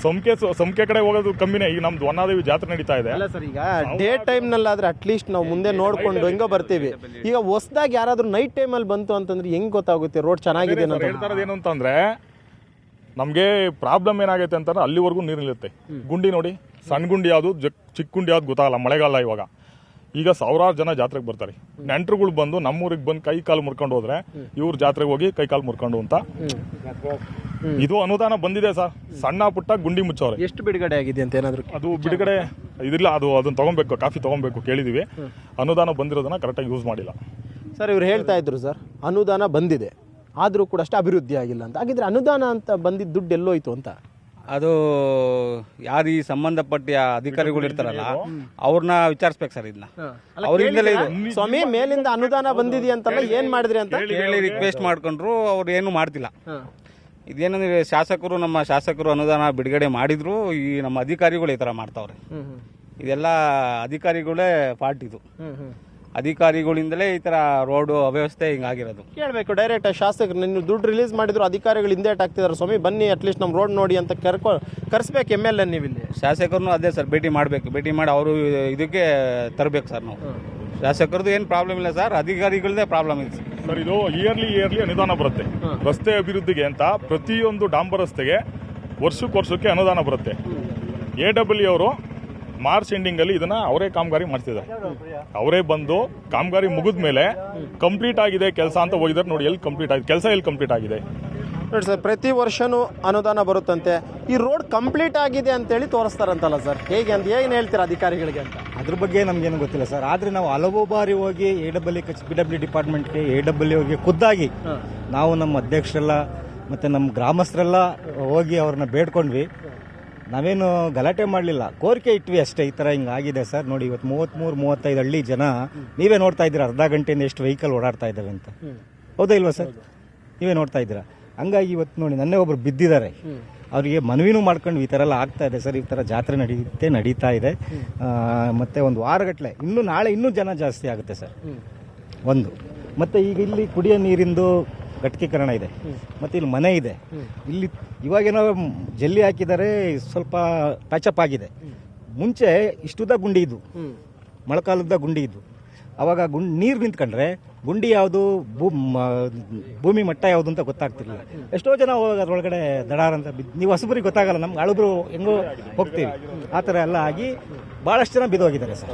ಸಂಖ್ಯೆ ಕಡೆ ಹೋಗೋದು ಕಮ್ಮಿನೇ. ಈಗ ನಮ್ದು ವನ್ನಾದೇವಿ ಜಾತ್ರೆ ನಡೀತಾ ಇದೆ. ಅಲ್ಲ ಸರ್, ಈಗ ಡೇ ಟೈಮ್ ನಲ್ಲಾದ್ರೆ ಅಟ್ಲೀಸ್ಟ್ ನಾವು ಮುಂದೆ ನೋಡ್ಕೊಂಡು ಹೆಂಗೋ ಬರ್ತೀವಿ. ಈಗ ಹೊಸದಾಗಿ ಯಾರಾದ್ರೂ ನೈಟ್ ಟೈಮ್ ಅಲ್ಲಿ ಬಂತು ಅಂತಂದ್ರೆ ಹೆಂಗ್ ಗೊತ್ತಾಗುತ್ತೆ ರೋಡ್ ಚೆನ್ನಾಗಿದೆ ಅಂತ? ಹೇಳ್ತಾ ಇರೋದು ಏನು ಅಂತಂದ್ರೆ, ನಮ್ಗೆ ಪ್ರಾಬ್ಲಮ್ ಏನಾಗೈತೆ ಅಂತಂದ್ರೆ ಅಲ್ಲಿವರೆಗೂ ನೀರು ನಿಲ್ಲುತ್ತೆ. ಗುಂಡಿ ನೋಡಿ, ಸಣ್ಣ ಗುಂಡಿ ಯಾವ್ದು, ಚಿಕ್ಕ ಗುಂಡಿ ಯಾವ್ದು ಗೊತ್ತಾಗಲ್ಲ. ಮಳೆಗಾಲ ಇವಾಗ. ಈಗ ಸಾವಿರಾರು ಜನ ಜಾತ್ರೆಗೆ ಬರ್ತಾರೆ. ನೆಂಟರುಗಳು ಬಂದು ನಮ್ಮೂರಿಗೆ ಬಂದು ಕೈ ಕಾಲು ಮುರ್ಕೊಂಡು ಹೋದ್ರೆ ಇವ್ರ ಜಾತ್ರೆಗೆ ಹೋಗಿ ಕೈ ಕಾಲು ಮುರ್ಕೊಂಡು ಅಂತ. ಇದು ಅನುದಾನ ಬಂದಿದೆ ಸರ್. ಸಣ್ಣ ಪುಟ್ಟ ಗುಂಡಿ ಮುಚ್ಚೋರೆ. ಎಷ್ಟು ಬಿಡುಗಡೆ ಆಗಿದೆ ಅಂತ ಏನಾದ್ರು? ಅದು ಬಿಡುಗಡೆ ಇದಿಲ್ಲ. ಅದನ್ನ ತಗೊಬೇಕು, ಕಾಫಿ ತಗೊಬೇಕು, ಕೇಳಿದೀವಿ. ಅನುದಾನ ಬಂದಿರೋದನ್ನ ಕರೆಕ್ಟಾಗಿ ಯೂಸ್ ಮಾಡಿಲ್ಲ ಸರ್. ಇವ್ರು ಹೇಳ್ತಾ ಇದ್ರು ಸರ್, ಅನುದಾನ ಬಂದಿದೆ ಆದ್ರೂ ಕೂಡ ಅಷ್ಟು ಅಭಿವೃದ್ಧಿ ಆಗಿಲ್ಲ ಅಂತ. ಹಾಗಿದ್ರೆ ಅನುದಾನ ಅಂತ ಬಂದಿದ್ದ ದುಡ್ಡು ಎಲ್ಲೋಯ್ತು ಅಂತ? ಅದು ಯಾರು ಈ ಸಂಬಂಧಪಟ್ಟ ಅಧಿಕಾರಿಗಳು ಇರ್ತಾರಲ್ಲ, ಅವ್ರನ್ನ ವಿಚಾರಿಸ್ಬೇಕು ಸರ್. ಇದನ್ನ ಅವರಿಂದಲೇ ಸ್ವಾಮಿ ಮೇಲಿಂದ ಅನುದಾನ ಬಂದಿದೆ ಅಂತಲ್ಲ, ಏನ್ ಮಾಡಿದ್ರಿ ಅಂತ ಹೇಳಿ ರಿಕ್ವೆಸ್ಟ್ ಮಾಡ್ಕೊಂಡ್ರು. ಅವ್ರು ಏನು ಮಾಡ್ತಿಲ್ಲ. ಇದೇನಂದ್ರೆ ನಮ್ಮ ಶಾಸಕರು ಅನುದಾನ ಬಿಡುಗಡೆ ಮಾಡಿದ್ರು, ಈ ನಮ್ಮ ಅಧಿಕಾರಿಗಳು ಈ ತರ ಮಾಡ್ತಾವ್ರೆ. ಇದೆಲ್ಲ ಅಧಿಕಾರಿಗಳೇ ಪಾರ್ಟ್. ಇದು ಅಧಿಕಾರಿಗಳಿಂದಲೇ ಈ ತರ ರೋಡ್ ಅವ್ಯವಸ್ಥೆ ಹಿಂಗಾಗಿರೋದು. ಕೇಳಬೇಕು ಡೈರೆಕ್ಟ್ ಶಾಸಕರು. ನೀವು ದುಡ್ಡು ರಿಲೀಸ್ ಮಾಡಿದ್ರು ಅಧಿಕಾರಿಗಳು ಹಿಂದೇಟ್ ಆಗ್ತಿದಾರೆ. ಸ್ವಾಮಿ ಬನ್ನಿ, ಅಟ್ಲೀಸ್ಟ್ ನಮ್ಮ ರೋಡ್ ನೋಡಿ ಅಂತ ಕರ್ಸ್ಬೇಕು MLA. ನೀವು ಇಲ್ಲಿ ಶಾಸಕರನ್ನು ಅದೇ ಸರ್ ಭೇಟಿ ಮಾಡಬೇಕು. ಭೇಟಿ ಮಾಡಿ ಅವರು ಇದಕ್ಕೆ ತರಬೇಕು ಸರ್. ನಾವು ಶಾಸಕರದ್ದು ಏನು ಪ್ರಾಬ್ಲಮ್ ಇಲ್ಲ ಸರ್, ಅಧಿಕಾರಿಗಳದೇ ಪ್ರಾಬ್ಲಮ್ ಇದೆ ಸರ್. ಇದು ಇಯರ್ಲಿ ಅನುದಾನ ಬರುತ್ತೆ ರಸ್ತೆ ಅಭಿವೃದ್ಧಿಗೆ ಅಂತ. ಪ್ರತಿಯೊಂದು ಡಾಂಬರ್ ರಸ್ತೆಗೆ ವರ್ಷಕ್ಕೆ ಅನುದಾನ ಬರುತ್ತೆ. AW ಅವರು ಮಾರ್ಚ್ ಎಂಡಿಂಗ್ ಅಲ್ಲಿ ಇದನ್ನ ಅವರೇ ಕಾಮಗಾರಿ ಮಾಡ್ತಿದ್ದಾರೆ. ಅವರೇ ಬಂದು ಕಾಮಗಾರಿ ಮುಗಿದ ಮೇಲೆ ಕಂಪ್ಲೀಟ್ ಆಗಿದೆ ಕೆಲಸ ಅಂತ ಹೋಗಿದ್ದಾರೆ. ನೋಡಿ, ಎಲ್ಲಿ ಕಂಪ್ಲೀಟ್ ಆಗಿದೆ ಕೆಲಸ, ಎಲ್ಲಿ ಕಂಪ್ಲೀಟ್ ಆಗಿದೆ ನೋಡಿ ಸರ್. ಪ್ರತಿ ವರ್ಷನೂ ಅನುದಾನ ಬರುತ್ತಂತೆ. ಈ ರೋಡ್ ಕಂಪ್ಲೀಟ್ ಆಗಿದೆ ಅಂತೇಳಿ ತೋರಿಸ್ತಾರಂತಲ್ಲ ಸರ್, ಹೇಗೆ ಅಂತ ಏನು ಹೇಳ್ತೀರಾ ಅಧಿಕಾರಿಗಳಿಗೆ ಅಂತ? ಅದ್ರ ಬಗ್ಗೆ ನಮ್ಗೇನು ಗೊತ್ತಿಲ್ಲ ಸರ್. ಆದರೆ ನಾವು ಹಲವು ಬಾರಿ ಹೋಗಿ PW ಡಿಪಾರ್ಟ್ಮೆಂಟ್ಗೆ AW ಹೋಗಿ ಖುದ್ದಾಗಿ ನಾವು ನಮ್ಮ ಅಧ್ಯಕ್ಷರೆಲ್ಲ ಮತ್ತು ನಮ್ಮ ಗ್ರಾಮಸ್ಥರೆಲ್ಲ ಹೋಗಿ ಅವ್ರನ್ನ ಬೇಡ್ಕೊಂಡ್ವಿ. ನಾವೇನು ಗಲಾಟೆ ಮಾಡಲಿಲ್ಲ, ಕೋರಿಕೆ ಇಟ್ವಿ ಅಷ್ಟೇ. ಈ ಥರ ಹಿಂಗಾಗಿದೆ ಸರ್. ನೋಡಿ, ಇವತ್ತು 33-35 ಹಳ್ಳಿ ಜನ ನೀವೇ ನೋಡ್ತಾ ಇದ್ದೀರಾ, ಅರ್ಧ ಗಂಟೆಯಿಂದ ಎಷ್ಟು ವೆಹಿಕಲ್ ಓಡಾಡ್ತಾ ಇದ್ದಾವೆ ಅಂತ. ಹೌದಾ ಇಲ್ವಾ ಸರ್? ನೀವೇ ನೋಡ್ತಾ ಇದ್ದೀರಾ. ಹಂಗಾಗಿ ಇವತ್ತು ನೋಡಿ, ನನ್ನೇ ಒಬ್ರು ಬಿದ್ದಿದ್ದಾರೆ. ಅವರಿಗೆ ಮನವಿನೂ ಮಾಡ್ಕೊಂಡು ಈ ಥರ ಎಲ್ಲ ಆಗ್ತಾ ಇದೆ ಸರ್. ಈ ಥರ ಜಾತ್ರೆ ನಡೀತಾ ಇದೆ. ಮತ್ತು ಒಂದು ವಾರಗಟ್ಟಲೆ ನಾಳೆ ಇನ್ನೂ ಜನ ಜಾಸ್ತಿ ಆಗುತ್ತೆ ಸರ್. ಒಂದು ಮತ್ತು ಈಗ ಇಲ್ಲಿ ಕುಡಿಯೋ ನೀರಿಂದು ಘಟಕೀಕರಣ ಇದೆ, ಮತ್ತು ಇಲ್ಲಿ ಮನೆ ಇದೆ. ಇಲ್ಲಿ ಇವಾಗೇನೋ ಜಲ್ಲಿ ಹಾಕಿದ್ದಾರೆ, ಸ್ವಲ್ಪ ಪ್ಯಾಚಪ್ ಆಗಿದೆ. ಮುಂಚೆ ಇಷ್ಟುದ್ದ ಗುಂಡಿ ಇದ್ದು, ಮಳೆಗಾಲದ ಗುಂಡಿ ಇದ್ದು. ಅವಾಗ ನೀರು ನಿಂತ್ಕೊಂಡ್ರೆ ಗುಂಡಿ ಯಾವುದು, ಭೂಮಿ ಮಟ್ಟ ಯಾವುದು ಅಂತ ಗೊತ್ತಾಗ್ತಿರ್ಲಿಲ್ಲ. ಎಷ್ಟೋ ಜನ ಅದರೊಳಗಡೆ ದಡಾರಂತ ನೀವು ಹೊಸಬರಿಗೆ ಗೊತ್ತಾಗಲ್ಲ, ನಮ್ಗೆ ಹಳಬ್ರು ಹೆಂಗೋ ಹೋಗ್ತೀವಿ. ಆ ಥರ ಎಲ್ಲ ಆಗಿ ಭಾಳಷ್ಟು ಜನ ಬಿದ್ದೋಗಿದ್ದಾರೆ ಸರ್.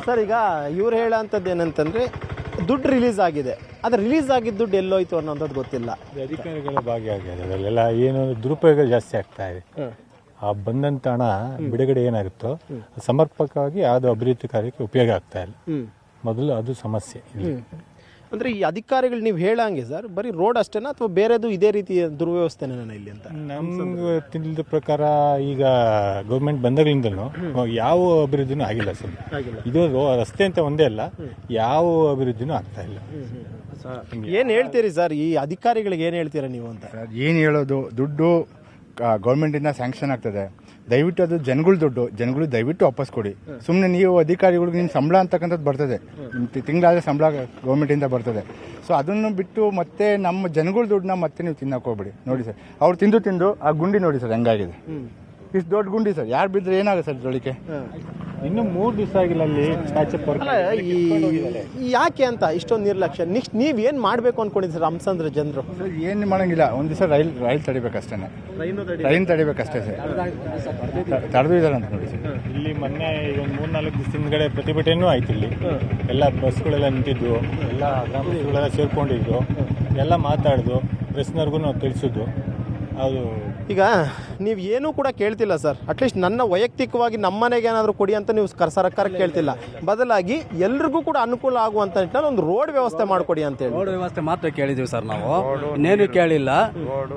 ಸರ್, ಈಗ ಇವ್ರು ಹೇಳೋಂಥದ್ದು ಏನಂತಂದ್ರೆ ದುಡ್ಡು ರಿಲೀಸ್ ಆಗಿದೆ, ಆದರೆ ರಿಲೀಸ್ ಆಗಿದ್ದ ದುಡ್ಡು ಎಲ್ಲೋಯ್ತು ಅನ್ನೋದು ಗೊತ್ತಿಲ್ಲ. ಅಧಿಕಾರಿಗಳ ಭಾಗಿಯಾಗಿದೆ ಅದರಲ್ಲೆಲ್ಲ. ಏನು ದುರುಪಯೋಗ ಜಾಸ್ತಿ ಆಗ್ತಾ ಇದೆ. ಆ ಬಂದಂತ ಹಣ ಬಿಡುಗಡೆ ಏನಾಗುತ್ತೋ ಸಮರ್ಪಕವಾಗಿ ಯಾವುದು ಅಭಿವೃದ್ಧಿ ಕಾರ್ಯಕ್ಕೆ ಉಪಯೋಗ ಆಗ್ತಾ ಇಲ್ಲ. ಮೊದಲು ಅದು ಸಮಸ್ಯೆ. ಅಂದ್ರೆ ಈ ಅಧಿಕಾರಿಗಳು ನೀವು ಹೇಳಂಗೆ ಸರ್, ಬರೀ ರೋಡ್ ಅಷ್ಟೇನಾ ಅಥವಾ ಬೇರೆದು ಇದೇ ರೀತಿಯ ದುರ್ವ್ಯವಸ್ಥೆನ ಇಲ್ಲಿ ಅಂತ? ನಮ್ಗೆ ತಿಳಿದ ಪ್ರಕಾರ ಈಗ ಗೌರ್ಮೆಂಟ್ ಬಂದಾಗ್ಲಿಂದಲೂ ಯಾವ ಅಭಿವೃದ್ಧಿನೂ ಆಗಿಲ್ಲ ಸರ್. ಇದು ರಸ್ತೆ ಅಂತ ಒಂದೇ ಅಲ್ಲ, ಯಾವ ಅಭಿವೃದ್ಧಿನೂ ಆಗ್ತಾ ಇಲ್ಲ. ಏನ್ ಹೇಳ್ತೀರಿ ಸರ್ ಈ ಅಧಿಕಾರಿಗಳಿಗೆ, ಏನ್ ಹೇಳ್ತೀರಾ ನೀವು ಅಂತ? ಏನು ಹೇಳೋದು, ದುಡ್ಡು ಗೌರ್ಮೆಂಟಿಂದ ಸ್ಯಾಂಕ್ಷನ್ ಆಗ್ತದೆ. ದಯವಿಟ್ಟು ಅದು ಜನಗಳ ದುಡ್ಡು, ಜನಗಳು ದಯವಿಟ್ಟು ವಾಪಸ್ ಕೊಡಿ. ಸುಮ್ಮನೆ ನೀವು ಅಧಿಕಾರಿಗಳಿಗೆ ನಿಮ್ಮ ಸಂಬಳ ಅಂತಕ್ಕಂಥದ್ದು ಬರ್ತದೆ, ತಿಂಗಳಾದರೆ ಸಂಬಳ ಗೌರ್ಮೆಂಟಿಂದ ಬರ್ತದೆ. ಸೊ ಅದನ್ನು ಬಿಟ್ಟು ಮತ್ತೆ ನಮ್ಮ ಜನಗಳ ದುಡ್ಡನ್ನ ಮತ್ತೆ ನೀವು ತಿನ್ನಕ್ಕೆ ಹೋಗ್ಬಿಡಿ. ನೋಡಿ ಸರ್, ಅವ್ರು ತಿಂದು ಆ ಗುಂಡಿ ನೋಡಿ ಸರ್ ಹೆಂಗಾಗಿದೆ. ಇಷ್ಟು ದೊಡ್ಡ ಗುಂಡಿ ಸರ್, ಯಾರು ಬಿದ್ದರೆ ಏನಾಗುತ್ತೆ ಸರ್ ಇದ್ರೊಳಗೆ? ಇನ್ನು 3 ದಿವಸ ಆಗಿಲ್ಲ ಅಲ್ಲಿ ಪ್ಯಾಚಪ್ ವರ್ಕ್. ಅಲ್ಲ ಯಾಕೆ ಅಂತ ಇಷ್ಟೊಂದು ನಿರ್ಲಕ್ಷ್ಯ? ನೆಕ್ಸ್ಟ್ ನೀವ್ ಏನ್ ಮಾಡ್ಬೇಕು ಅನ್ಕೊಂಡಿದ್ದೀರಾ ಹಂಸಂದ್ರ ಜನರು? ಏನು ಮಾಡಂಗಿಲ್ಲ, ಒಂದು ದಿವಸ ರೈಲ್ ತಡಿಬೇಕಷ್ಟೇ, ಟ್ರೈನ್ ತಡಿಬೇಕಷ್ಟೇ ಸರ್. ತಡೆದು ಇದ್ದಾರೆ ಅಂತ ನೋಡಿ ಸರ್. ಇಲ್ಲಿ ಮೊನ್ನೆ ಒಂದು 3-4 ದಿವಸ ಹಿಂದ್ಗಡೆ ಪ್ರತಿಭಟನೆಯೂ ಆಯ್ತು. ಇಲ್ಲಿ ಎಲ್ಲ ಬಸ್ಗಳೆಲ್ಲ ನಿಂತಿದ್ವು, ಎಲ್ಲ ಗ್ರಾಮಸ್ಥರುಗಳೆಲ್ಲ ಸೇರ್ಕೊಂಡಿದ್ರು, ಎಲ್ಲ ಮಾತಾಡಿದ್ರು, ಪ್ರೆಸ್ನವ್ರಿಗೂ ನಾವು ತಿಳಿಸಿದ್ದು. ಅದು ಈಗ ನೀವು ಏನೂ ಕೂಡ ಕೇಳ್ತಿಲ್ಲ ಸರ್. ಅಟ್ಲೀಸ್ಟ್ ನನ್ನ ವೈಯಕ್ತಿಕವಾಗಿ ನಮ್ಮನೆಗೆ ಏನಾದರೂ ಕೊಡಿ ಅಂತ ನೀವು ಸರ್ಕಾರಕ್ಕೆ ಕೇಳ್ತಿಲ್ಲ. ಬದಲಾಗಿ ಎಲ್ರಿಗೂ ಕೂಡ ಅನುಕೂಲ ಆಗುವಂತ ನಿಟ್ಟಿನಲ್ಲಿ ಒಂದು ರೋಡ್ ವ್ಯವಸ್ಥೆ ಮಾಡಿಕೊಡಿ ಅಂತ ಹೇಳಿ. ರೋಡ್ ವ್ಯವಸ್ಥೆ ಮಾತ್ರ ಕೇಳಿದ್ದೀವಿ ಸರ್, ನಾವು ಇನ್ನೇನು ಕೇಳಿಲ್ಲ.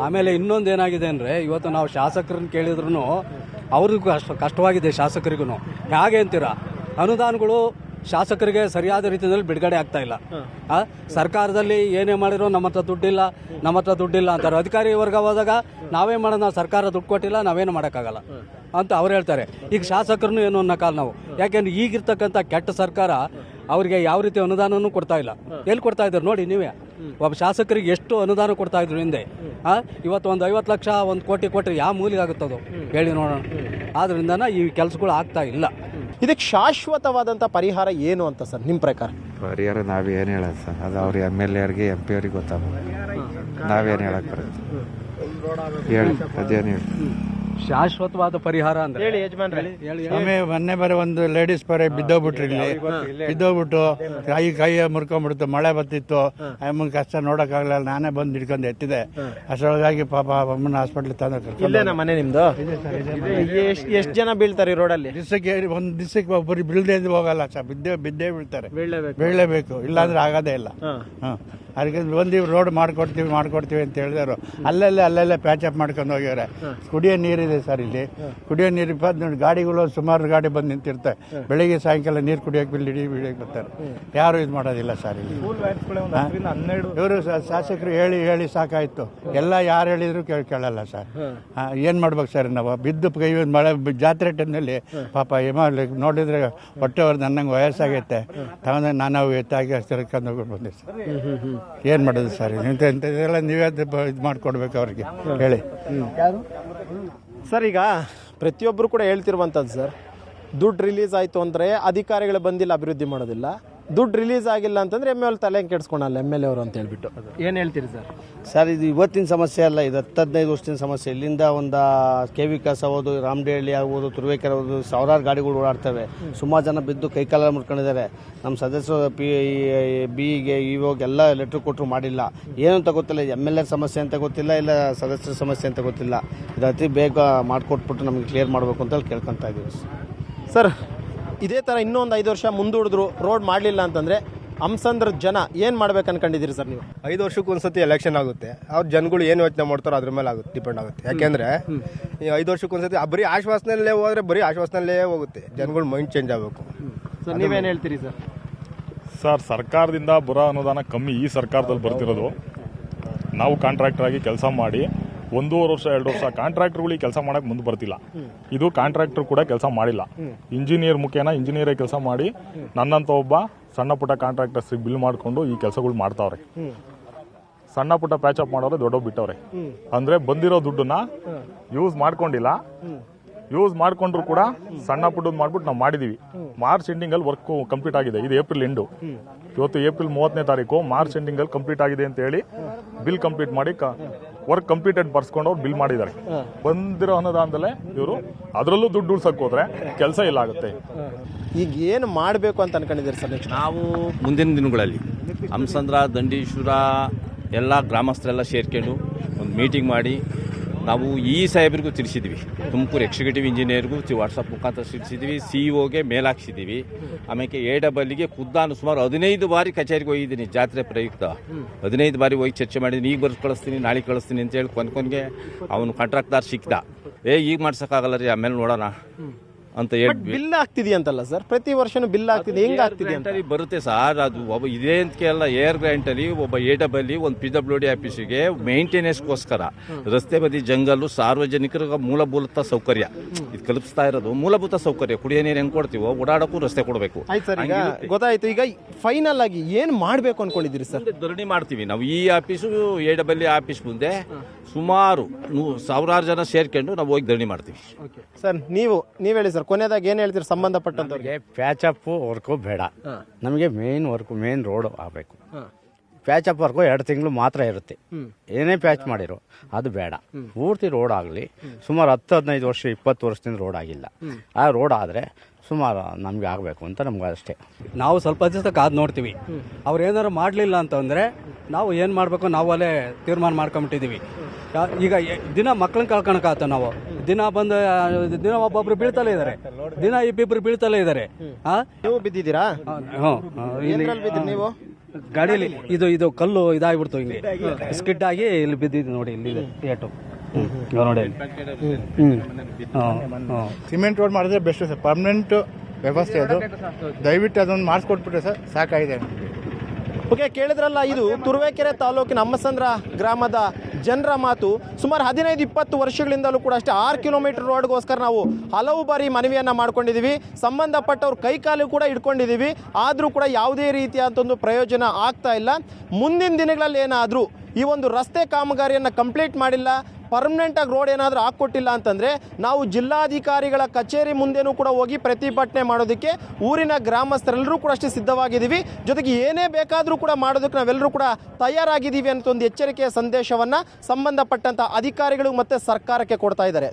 ಆಮೇಲೆ ಇನ್ನೊಂದು ಏನಾಗಿದೆ ಅಂದರೆ, ಇವತ್ತು ನಾವು ಶಾಸಕರನ್ನ ಕೇಳಿದ್ರು ಅವ್ರಿಗೂ ಕಷ್ಟವಾಗಿದೆ. ಶಾಸಕರಿಗೂ ಹೇಗೆ ಅಂತೀರಾ, ಅನುದಾನಗಳು ಶಾಸಕರಿಗೆ ಸರಿಯಾದ ರೀತಿಯಲ್ಲಿ ಬಿಡುಗಡೆ ಆಗ್ತಾ ಇಲ್ಲ. ಸರ್ಕಾರದಲ್ಲಿ ಏನೇ ಮಾಡಿರೋ ನಮ್ಮ ಹತ್ರ ದುಡ್ಡಿಲ್ಲ ಅಂತಾರೆ. ಅಧಿಕಾರಿ ವರ್ಗ ಹೋದಾಗ ನಾವೇ ಮಾಡೋಣ, ಸರ್ಕಾರ ದುಡ್ಡು ಕೊಟ್ಟಿಲ್ಲ, ನಾವೇನು ಮಾಡೋಕ್ಕಾಗಲ್ಲ ಅಂತ ಅವ್ರು ಹೇಳ್ತಾರೆ. ಈಗ ಶಾಸಕರನ್ನು ಏನು ಅನ್ನೋಕಾಲ ನಾವು, ಯಾಕೆಂದ್ರೆ ಈಗಿರ್ತಕ್ಕಂಥ ಕೆಟ್ಟ ಸರ್ಕಾರ ಅವರಿಗೆ ಯಾವ ರೀತಿ ಅನುದಾನನೂ ಕೊಡ್ತಾ ಇಲ್ಲ. ಎಲ್ಲಿ ಕೊಡ್ತಾ ಇದ್ದಾರೆ ನೋಡಿ ನೀವೇ. ಒಬ್ಬ ಶಾಸಕರಿಗೆ ಎಷ್ಟು ಅನುದಾನ ಕೊಡ್ತಾ ಇದ್ರು ಹಿಂದೆ. ಇವತ್ತು ಒಂದು 50 ಲಕ್ಷ 1 ಕೋಟಿ ಕೊಟ್ಟರೆ ಯಾವ ಮೂಲಿಗೆ ಆಗುತ್ತದು ಹೇಳಿ ನೋಡೋಣ. ಆದ್ರಿಂದ ಈ ಕೆಲಸಗಳು ಆಗ್ತಾ ಇಲ್ಲ. ಇದಕ್ಕೆ ಶಾಶ್ವತವಾದಂಥ ಪರಿಹಾರ ಏನು ಅಂತ ಸರ್ ನಿಮ್ಮ ಪ್ರಕಾರ? ಪರಿಹಾರ ನಾವೇನು ಹೇಳೋದು ಸರ್, ಅದು ಅವ್ರ MLA ಅವ್ರಿಗೆ MP ಅವ್ರಿಗೆ ಗೊತ್ತಾಗ, ನಾವೇನು ಹೇಳಕ್ ಬರುತ್ತೆ ಹೇಳಿ. ಅದೇನು ಹೇಳಿ ಶಾಶ್ವತವಾದ ಪರಿಹಾರ ಅಂದ್ರೆ ಹೇಳಿ ಯಜಮಾನ್ರೆ. ಮೊನ್ನೆ ಬರೀ ಒಂದು ಲೇಡೀಸ್ ಬರೀ ಬಿದ್ದೋಗ್ಬಿಟ್ರಿ, ಬಿದ್ದೋಗ್ಬಿಟ್ಟು ಕೈ ಮುರ್ಕೊಂಡ್ಬಿಡ್ತು. ಮಳೆ ಬರ್ತಿತ್ತು, ಅಮ್ಮನ ಕಷ್ಟ ನೋಡೋಕ್ಕಾಗಲ್ಲ. ನಾನೇ ಬಂದು ಹಿಡ್ಕೊಂಡು ಎತ್ತಿದೆ. ಅಷ್ಟರೊಳಗಾಗಿ ಪಾಪ ಅಮ್ಮನ ಹಾಸ್ಪಿಟ್ಲಿಗೆ ತಂದು ಇಲ್ಲೇನಾ ಮನೆ ನಿಮ್ದು? ಎಷ್ಟು ಜನ ಬೀಳ್ತಾರೆ ಈ ರೋಡಲ್ಲಿ? ಒಂದು ದಿವಸಕ್ಕೆ ಒಬ್ಬರು ಬೀಳದೆ ಹೋಗಲ್ಲ ಸರ್, ಬಿದ್ದೇ ಬೀಳ್ತಾರೆ. ಬೀಳಲೇಬೇಕು, ಇಲ್ಲಾಂದ್ರೆ ಆಗೋದೇ ಇಲ್ಲ. ಅದಕ್ಕೆ ಒಂದು ರೋಡ್ ಮಾಡ್ಕೊಡ್ತೀವಿ ಅಂತ ಹೇಳಿದ್ರು. ಅಲ್ಲಲ್ಲೇ ಪ್ಯಾಚಪ್ ಮಾಡ್ಕೊಂಡು ಹೋಗ್ಯಾರೆ. ಕುಡಿಯೋ ನೀರಿದೆ ಸರ್ ಇಲ್ಲಿ, ಕುಡಿಯೋ ನೀರು 20 ಗಾಡಿಗಳು ಸುಮಾರು ಗಾಡಿ ಬಂದು ನಿಂತಿರ್ತವೆ. ಬೆಳಿಗ್ಗೆ ಸಾಯಂಕಾಲ ನೀರು ಕುಡಿಯೋಕೆ ಬಿಡಿಯೋಕೆ ಬರ್ತಾರೆ. ಯಾರು ಇದು ಮಾಡೋದಿಲ್ಲ ಸರ್ ಇಲ್ಲಿ. ಇವರು ಶಾಸಕರು ಹೇಳಿ ಸಾಕಾಯ್ತು. ಎಲ್ಲ ಯಾರು ಹೇಳಿದ್ರು ಕೇಳಲ್ಲ ಸರ್. ಏನು ಮಾಡ್ಬೇಕು ಸರ್ ನಾವು? ಬಿದ್ದು ಕೈ ಮಳೆ ಜಾತ್ರೆ ಟೈಮ್ನಲ್ಲಿ ಪಾಪ ನೋಡಿದ್ರೆ ಹೊಟ್ಟೆ ಅವ್ರದ್ದು ನನ್ನಂಗೆ ವಯಸ್ಸಾಗೈತೆ. ತಗೊಂಡು ನಾನು ಎತ್ತಾಗಿ ಕರ್ಕೊಂಡು ಹೋಗ್ಬಿಟ್ಟು ಬಂದೆ ಸರ್. ಏನು ಮಾಡೋದು ಸರ್? ಇಂಥದ್ದೆಲ್ಲ ನೀವೇ ಇದು ಮಾಡಿಕೊಡ್ಬೇಕು ಅವ್ರಿಗೆ ಹೇಳಿ. ಸರ್ ಈಗ ಪ್ರತಿಯೊಬ್ಬರು ಕೂಡ ಹೇಳ್ತಿರುವಂಥದ್ದು ಸರ್, ದುಡ್ಡು ರಿಲೀಸ್ ಆಯಿತು ಅಂದರೆ ಅಧಿಕಾರಿಗಳು ಬಂದಿಲ್ಲ, ಅಭಿವೃದ್ಧಿ ಮಾಡೋದಿಲ್ಲ. ದುಡ್ಡು ರಿಲೀಸ್ ಆಗಿಲ್ಲ ಅಂತಂದ್ರೆ MLA ತಲೆ ಕೆಡ್ಸ್ಕೊಳಲ್ಲ MLA ಅವರು ಅಂತ ಹೇಳ್ಬಿಟ್ಟು. ಏನು ಹೇಳ್ತೀರಿ ಸರ್? ಸರ್, ಇದು ಇವತ್ತಿನ ಸಮಸ್ಯೆ ಅಲ್ಲ, ಇದು 10-15 ವರ್ಷದ ಸಮಸ್ಯೆ. ಇಲ್ಲಿಂದ ಒಂದು KV ಕಾಸ್ ಆಗ್ಬೋದು, ರಾಮಡೇಹಳ್ಳಿ ಆಗ್ಬೋದು, ತುರುವೇಕೆರೆ ಆಗ್ಬೋದು, ಸಾವಿರಾರು ಗಾಡಿಗಳು ಓಡಾಡ್ತವೆ. ಸುಮಾರು ಜನ ಬಿದ್ದು ಕೈಕಾಲ ಮುರ್ಕೊಂಡಿದ್ದಾರೆ. ನಮ್ಮ ಸದಸ್ಯರು BEಗೆ ಇವಾಗ ಎಲ್ಲ ಲೆಟ್ರ್ ಕೊಟ್ಟರು ಮಾಡಿಲ್ಲ. ಏನಂತ ಗೊತ್ತಿಲ್ಲ, MLA ಸಮಸ್ಯೆ ಅಂತ ಗೊತ್ತಿಲ್ಲ, ಇಲ್ಲ ಸದಸ್ಯರ ಸಮಸ್ಯೆ ಅಂತ ಗೊತ್ತಿಲ್ಲ. ಇದು ಅತಿ ಬೇಗ ಮಾಡಿಕೊಟ್ಬಿಟ್ಟು ನಮಗೆ ಕ್ಲಿಯರ್ ಮಾಡಬೇಕು ಅಂತ ಕೇಳ್ಕೊತಾ ಇದ್ದೀವಿ ಸರ್. ಇದೇ ಥರ ಇನ್ನೊಂದು 5 ವರ್ಷ ಮುಂದೂಡಿದ್ರು ರೋಡ್ ಮಾಡಲಿಲ್ಲ ಅಂತಂದರೆ ಹಂಸಂದ್ರ ಜನ ಏನು ಮಾಡ್ಬೇಕು ಅನ್ಕೊಂಡಿದ್ದೀರಿ ಸರ್ ನೀವು? 5 ವರ್ಷಕ್ಕೆ ಒಂದ್ಸತಿ ಎಲೆಕ್ಷನ್ ಆಗುತ್ತೆ. ಅವ್ರ ಜನಗಳು ಏನು ಯೋಚನೆ ಮಾಡ್ತಾರೋ ಅದ್ರ ಮೇಲೆ ಆಗುತ್ತೆ, ಡಿಪೆಂಡ್ ಆಗುತ್ತೆ. ಯಾಕೆಂದರೆ 5 ವರ್ಷಕ್ಕೆ ಒಂದ್ಸತಿ ಬರೀ ಆಶ್ವಾಸನಲ್ಲೇ ಹೋದರೆ ಬರೀ ಆಶ್ವಾಸನಲ್ಲೇ ಹೋಗುತ್ತೆ. ಜನಗಳು ಮೈಂಡ್ ಚೇಂಜ್ ಆಗಬೇಕು. ಸರ್ ನೀವೇನು ಹೇಳ್ತೀರಿ ಸರ್? ಸರ್, ಸರ್ಕಾರದಿಂದ ಬರೋ ಅನುದಾನ ಕಮ್ಮಿ ಈ ಸರ್ಕಾರದಲ್ಲಿ ಬರ್ತಿರೋದು. ನಾವು ಕಾಂಟ್ರಾಕ್ಟರ್ ಆಗಿ ಕೆಲಸ ಮಾಡಿ 1.5 ವರ್ಷ 2 ವರ್ಷ ಕಾಂಟ್ರಾಕ್ಟರ್ಗಳಿಗೆ ಕೆಲಸ ಮಾಡಕ್ಕೆ ಮುಂದೆ ಬರ್ತಿಲ್ಲ. ಇದು ಕಾಂಟ್ರಾಕ್ಟರ್ ಕೂಡ ಕೆಲಸ ಮಾಡಿಲ್ಲ. ಇಂಜಿನಿಯರ್ ಮುಖೇನ ಇಂಜಿನಿಯರೇ ಕೆಲಸ ಮಾಡಿ ನನ್ನಂತ ಒಬ್ಬ ಸಣ್ಣ ಪುಟ್ಟ ಕಾಂಟ್ರಾಕ್ಟರ್ಸ್ಗೆ ಬಿಲ್ ಮಾಡಿಕೊಂಡು ಈ ಕೆಲಸಗಳು ಮಾಡ್ತಾವ್ರೆ. ಸಣ್ಣ ಪುಟ್ಟ ಪ್ಯಾಚಪ್ ಮಾಡೋರೆ ದೊಡ್ಡ ಬಿಟ್ಟವ್ರೆ. ಅಂದ್ರೆ ಬಂದಿರೋ ದುಡ್ಡನ್ನ ಯೂಸ್ ಮಾಡ್ಕೊಂಡಿಲ್ಲ. ಯೂಸ್ ಮಾಡ್ಕೊಂಡ್ರು ಕೂಡ ಸಣ್ಣ ಪುಟ್ಟದ್ದು ಮಾಡ್ಬಿಟ್ಟು ನಾವು ಮಾಡಿದೀವಿ. ಮಾರ್ಚ್ ಎಂಡಿಂಗಲ್ಲಿ ವರ್ಕ್ ಕಂಪ್ಲೀಟ್ ಆಗಿದೆ. ಇದು ಏಪ್ರಿಲ್ ಎಂಡು. ಇವತ್ತು ಏಪ್ರಿಲ್ 30ನೇ ತಾರೀಕು. ಮಾರ್ಚ್ ಎಂಡಿಂಗಲ್ಲಿ ಕಂಪ್ಲೀಟ್ ಆಗಿದೆ ಅಂತ ಹೇಳಿ ಬಿಲ್ ಕಂಪ್ಲೀಟ್ ಮಾಡಿ ವರ್ಕ್ ಕಂಪ್ಲೀಟೆಡ್ ಬರ್ಸ್ಕೊಂಡು ಅವ್ರು ಬಿಲ್ ಮಾಡಿದ್ದಾರೆ. ಬಂದಿರೋ ಅನುದಾನದಲ್ಲೇ ಇವರು ಅದರಲ್ಲೂ ದುಡ್ಡು ಉಳ್ಸಕ್ಕೆ ಹೋದ್ರೆ ಕೆಲಸ ಇಲ್ಲ ಆಗುತ್ತೆ. ಈಗ ಏನು ಮಾಡಬೇಕು ಅಂತ ಅನ್ಕೊಂಡಿದ್ದೀರಿ ಸರ್? ನಾವು ಮುಂದಿನ ದಿನಗಳಲ್ಲಿ ಹಂಸಂದ್ರ, ದಂಡೀಶ್ವರ ಎಲ್ಲ ಗ್ರಾಮಸ್ಥರೆಲ್ಲ ಸೇರ್ಕೊಂಡು ಒಂದು ಮೀಟಿಂಗ್ ಮಾಡಿ ನಾವು ಈ ಸಾಹೇಬ್ರಿಗೂ ತಿಳಿಸಿದ್ವಿ. ತುಮಕೂರು ಎಕ್ಸಿಕ್ಯೂಟಿವ್ ಇಂಜಿನಿಯರ್ಗೂ ವಾಟ್ಸಪ್ ಮುಖಾಂತರ ತಿಳಿಸಿದ್ವಿ. CEO ಗೆ ಮೇಲ್ ಹಾಕ್ಸಿದ್ದೀವಿ. ಆಮೇಲೆ AWಗೆ ಖುದ್ದಾನು ಸುಮಾರು 15 ಬಾರಿ ಕಚೇರಿಗೆ ಹೋಗಿದ್ದೀನಿ. ಜಾತ್ರೆ ಪ್ರಯುಕ್ತ 15 ಬಾರಿ ಹೋಗಿ ಚರ್ಚೆ ಮಾಡಿದ್ದೀನಿ. ಈಗ ಬರ್ಸಿ ಕಳಿಸ್ತೀನಿ, ನಾಳೆ ಕಳಿಸ್ತೀನಿ ಅಂತೇಳಿ ಕೊನೆಗೆ ಅವನು ಕಾಂಟ್ರಾಕ್ಟರ್ ಸಿಕ್ಕಿದ. ಈಗ ಮಾಡ್ಸೋಕ್ಕಾಗಲ್ಲ ರೀ, ಆಮೇಲೆ ನೋಡೋಣ ಅಂತ ಹೇಳಿ ಬಿಲ್ ಆಗ್ತಿದೆಯಂತಲ್ಲ ಸರ್? ಪ್ರತಿ ವರ್ಷನೂ ಬಿಲ್ ಆಗ್ತಿದೆ. ಹೆಂಗ್ ಆಗ್ತಿದೆ ಅಂತ ಬರುತ್ತೆ ಸರ್. ಅದು ಒಬ್ಬ ಇದೇ ಅಂತ ಕೇಳಲ್ಲ. ಏರ್ ಗ್ರ್ಯಾಂಟ್ ಅಲ್ಲಿ ಒಬ್ಬ AW ಒಂದು PWD ಆಫೀಸಿಗೆ ಮೇಂಟೆನೆನ್ಸ್ಗೋಸ್ಕರ ರಸ್ತೆ ಬದಿ ಜಂಗಲ್ಲು ಸಾರ್ವಜನಿಕರಿಗೆ ಮೂಲಭೂತ ಸೌಕರ್ಯ ಇದು ಕಲ್ಪಿಸ್ತಾ ಇರೋದು. ಮೂಲಭೂತ ಸೌಕರ್ಯ ಕುಡಿಯೋ ನೀರು ಹೆಂಗ್ ಕೊಡ್ತೀವೋ ಓಡಾಡಕ್ಕೂ ರಸ್ತೆ ಕೊಡಬೇಕು. ಈಗ ಗೊತ್ತಾಯ್ತು. ಈಗ ಫೈನಲ್ ಆಗಿ ಏನ್ ಮಾಡ್ಬೇಕು ಅನ್ಕೊಂಡಿದ್ದೀರಿ ಸರ್? ಧರಣಿ ಮಾಡ್ತೀವಿ ನಾವು. ಈ ಆಫೀಸು AW ಆಫೀಸ್ ಮುಂದೆ ಸುಮಾರು ಸಾವಿರಾರು ಜನ ಸೇರ್ಕೊಂಡು ನಾವು ಹೋಗಿ ಧರಣಿ ಮಾಡ್ತೀವಿ. ಸರ್ ನೀವು ಹೇಳಿ ಸರ್, ಕೊನೆಯದಾಗಿ ಏನು ಹೇಳ್ತೀರಿ ಸಂಬಂಧಪಟ್ಟಂತವ್ರಿಗೆ? ಪ್ಯಾಚಪ್ ವರ್ಕು ಬೇಡ ನಮಗೆ, ಮೇನ್ ರೋಡ್ ಆಗಬೇಕು. ಪ್ಯಾಚಪ್ ವರ್ಕು 2 ತಿಂಗಳು ಮಾತ್ರ ಇರುತ್ತೆ. ಏನೇ ಪ್ಯಾಚ್ ಮಾಡಿರೋ ಅದು ಬೇಡ, ಪೂರ್ತಿ ರೋಡ್ ಆಗಲಿ. ಸುಮಾರು 10-15 ವರ್ಷ 20 ವರ್ಷದಿಂದ ರೋಡ್ ಆಗಿಲ್ಲ. ಆ ರೋಡ್ ಆದರೆ ಸುಮಾರು ನಮಗೆ ಆಗಬೇಕು ಅಂತ ನಮ್ಗೆ ಅಷ್ಟೇ. ನಾವು ಸ್ವಲ್ಪ ದಿವಸ ಕಾದು ನೋಡ್ತೀವಿ. ಅವ್ರು ಏನಾದ್ರು ಮಾಡಲಿಲ್ಲ ಅಂತಂದರೆ ನಾವು ಏನು ಮಾಡಬೇಕು ನಾವು ಅಲ್ಲೇ ತೀರ್ಮಾನ ಮಾಡ್ಕೊಂಬಿಟ್ಟಿದ್ದೀವಿ. ಈಗ ದಿನ ಮಕ್ಳನ್ನ ಕಳ್ಕೊಳಕ್ಕಾಗತ್ತ ನಾವು. ದಿನ ಒಬ್ಬೊಬ್ರು ಬೀಳ್ತಲೇ ಇದ್ದಾರೆ, ದಿನ ಇಬ್ಬಿಬ್ರು ಬೀಳ್ತಲೇ ಇದ್ದಾರೆ. ನೀವು ಬಿದ್ದಿದ್ದೀರಾ? ನೀವು ಗಾಡಿಯಲ್ಲಿ ಇದು ಕಲ್ಲು ಇದಾಗ್ಬಿಡ್ತು, ಹಿಂಗೆ ಸ್ಕಿಡ್ ಆಗಿ ಇಲ್ಲಿ ಬಿದ್ದಿದ್ದು ನೋಡಿ, ಇಲ್ಲಿ ಏಟು ನೋಡಿ. ಸಿಮೆಂಟ್ ರೋಡ್ ಮಾಡಿದ್ರೆ ಬೆಸ್ಟ್ ಸರ್, ಪರ್ಮನೆಂಟ್ ವ್ಯವಸ್ಥೆ ಅದು. ದಯವಿಟ್ಟು ಅದೊಂದು ಮಾಡಿಸ್ಕೊಟ್ಬಿಟ್ರೆ ಸರ್ ಸಾಕಾಗಿದೆ. ಓಕೆ, ಕೇಳಿದ್ರಲ್ಲ, ಇದು ತುರುವೇಕೆರೆ ತಾಲೂಕಿನ ಅಮ್ಮಸಂದ್ರ ಗ್ರಾಮದ ಜನರ ಮಾತು. ಸುಮಾರು 15-20 ವರ್ಷಗಳಿಂದಲೂ ಕೂಡ ಅಷ್ಟೇ 6 ಕಿಲೋಮೀಟರ್ ರೋಡ್ಗೋಸ್ಕರ ನಾವು ಹಲವು ಬಾರಿ ಮನವಿಯನ್ನು ಮಾಡ್ಕೊಂಡಿದ್ದೀವಿ. ಸಂಬಂಧಪಟ್ಟವ್ರ ಕೈಕಾಲು ಕೂಡ ಇಟ್ಕೊಂಡಿದ್ದೀವಿ. ಆದರೂ ಕೂಡ ಯಾವುದೇ ರೀತಿಯಾದಂಥ ಒಂದು ಪ್ರಯೋಜನ ಆಗ್ತಾ ಇಲ್ಲ. ಮುಂದಿನ ದಿನಗಳಲ್ಲಿ ಏನಾದರೂ ಈ ಒಂದು ರಸ್ತೆ ಕಾಮಗಾರಿಯನ್ನು ಕಂಪ್ಲೀಟ್ ಮಾಡಿಲ್ಲ, ಪರ್ಮನೆಂಟಾಗಿ ರೋಡ್ ಏನಾದರೂ ಹಾಕ್ಕೊಟ್ಟಿಲ್ಲ ಅಂತಂದರೆ ನಾವು ಜಿಲ್ಲಾಧಿಕಾರಿಗಳ ಕಚೇರಿ ಮುಂದೆನೂ ಕೂಡ ಹೋಗಿ ಪ್ರತಿಭಟನೆ ಮಾಡೋದಕ್ಕೆ ಊರಿನ ಗ್ರಾಮಸ್ಥರೆಲ್ಲರೂ ಕೂಡ ಅಷ್ಟೇ ಸಿದ್ಧವಾಗಿದ್ದೀವಿ. ಜೊತೆಗೆ ಏನೇ ಬೇಕಾದರೂ ಕೂಡ ಮಾಡೋದಕ್ಕೆ ನಾವೆಲ್ಲರೂ ಕೂಡ ತಯಾರಾಗಿದ್ದೀವಿ ಅಂತ ಒಂದು ಎಚ್ಚರಿಕೆಯ ಸಂದೇಶವನ್ನು ಸಂಬಂಧಪಟ್ಟಂಥ ಅಧಿಕಾರಿಗಳು ಮತ್ತು ಸರ್ಕಾರಕ್ಕೆ ಕೊಡ್ತಾ ಇದ್ದಾರೆ.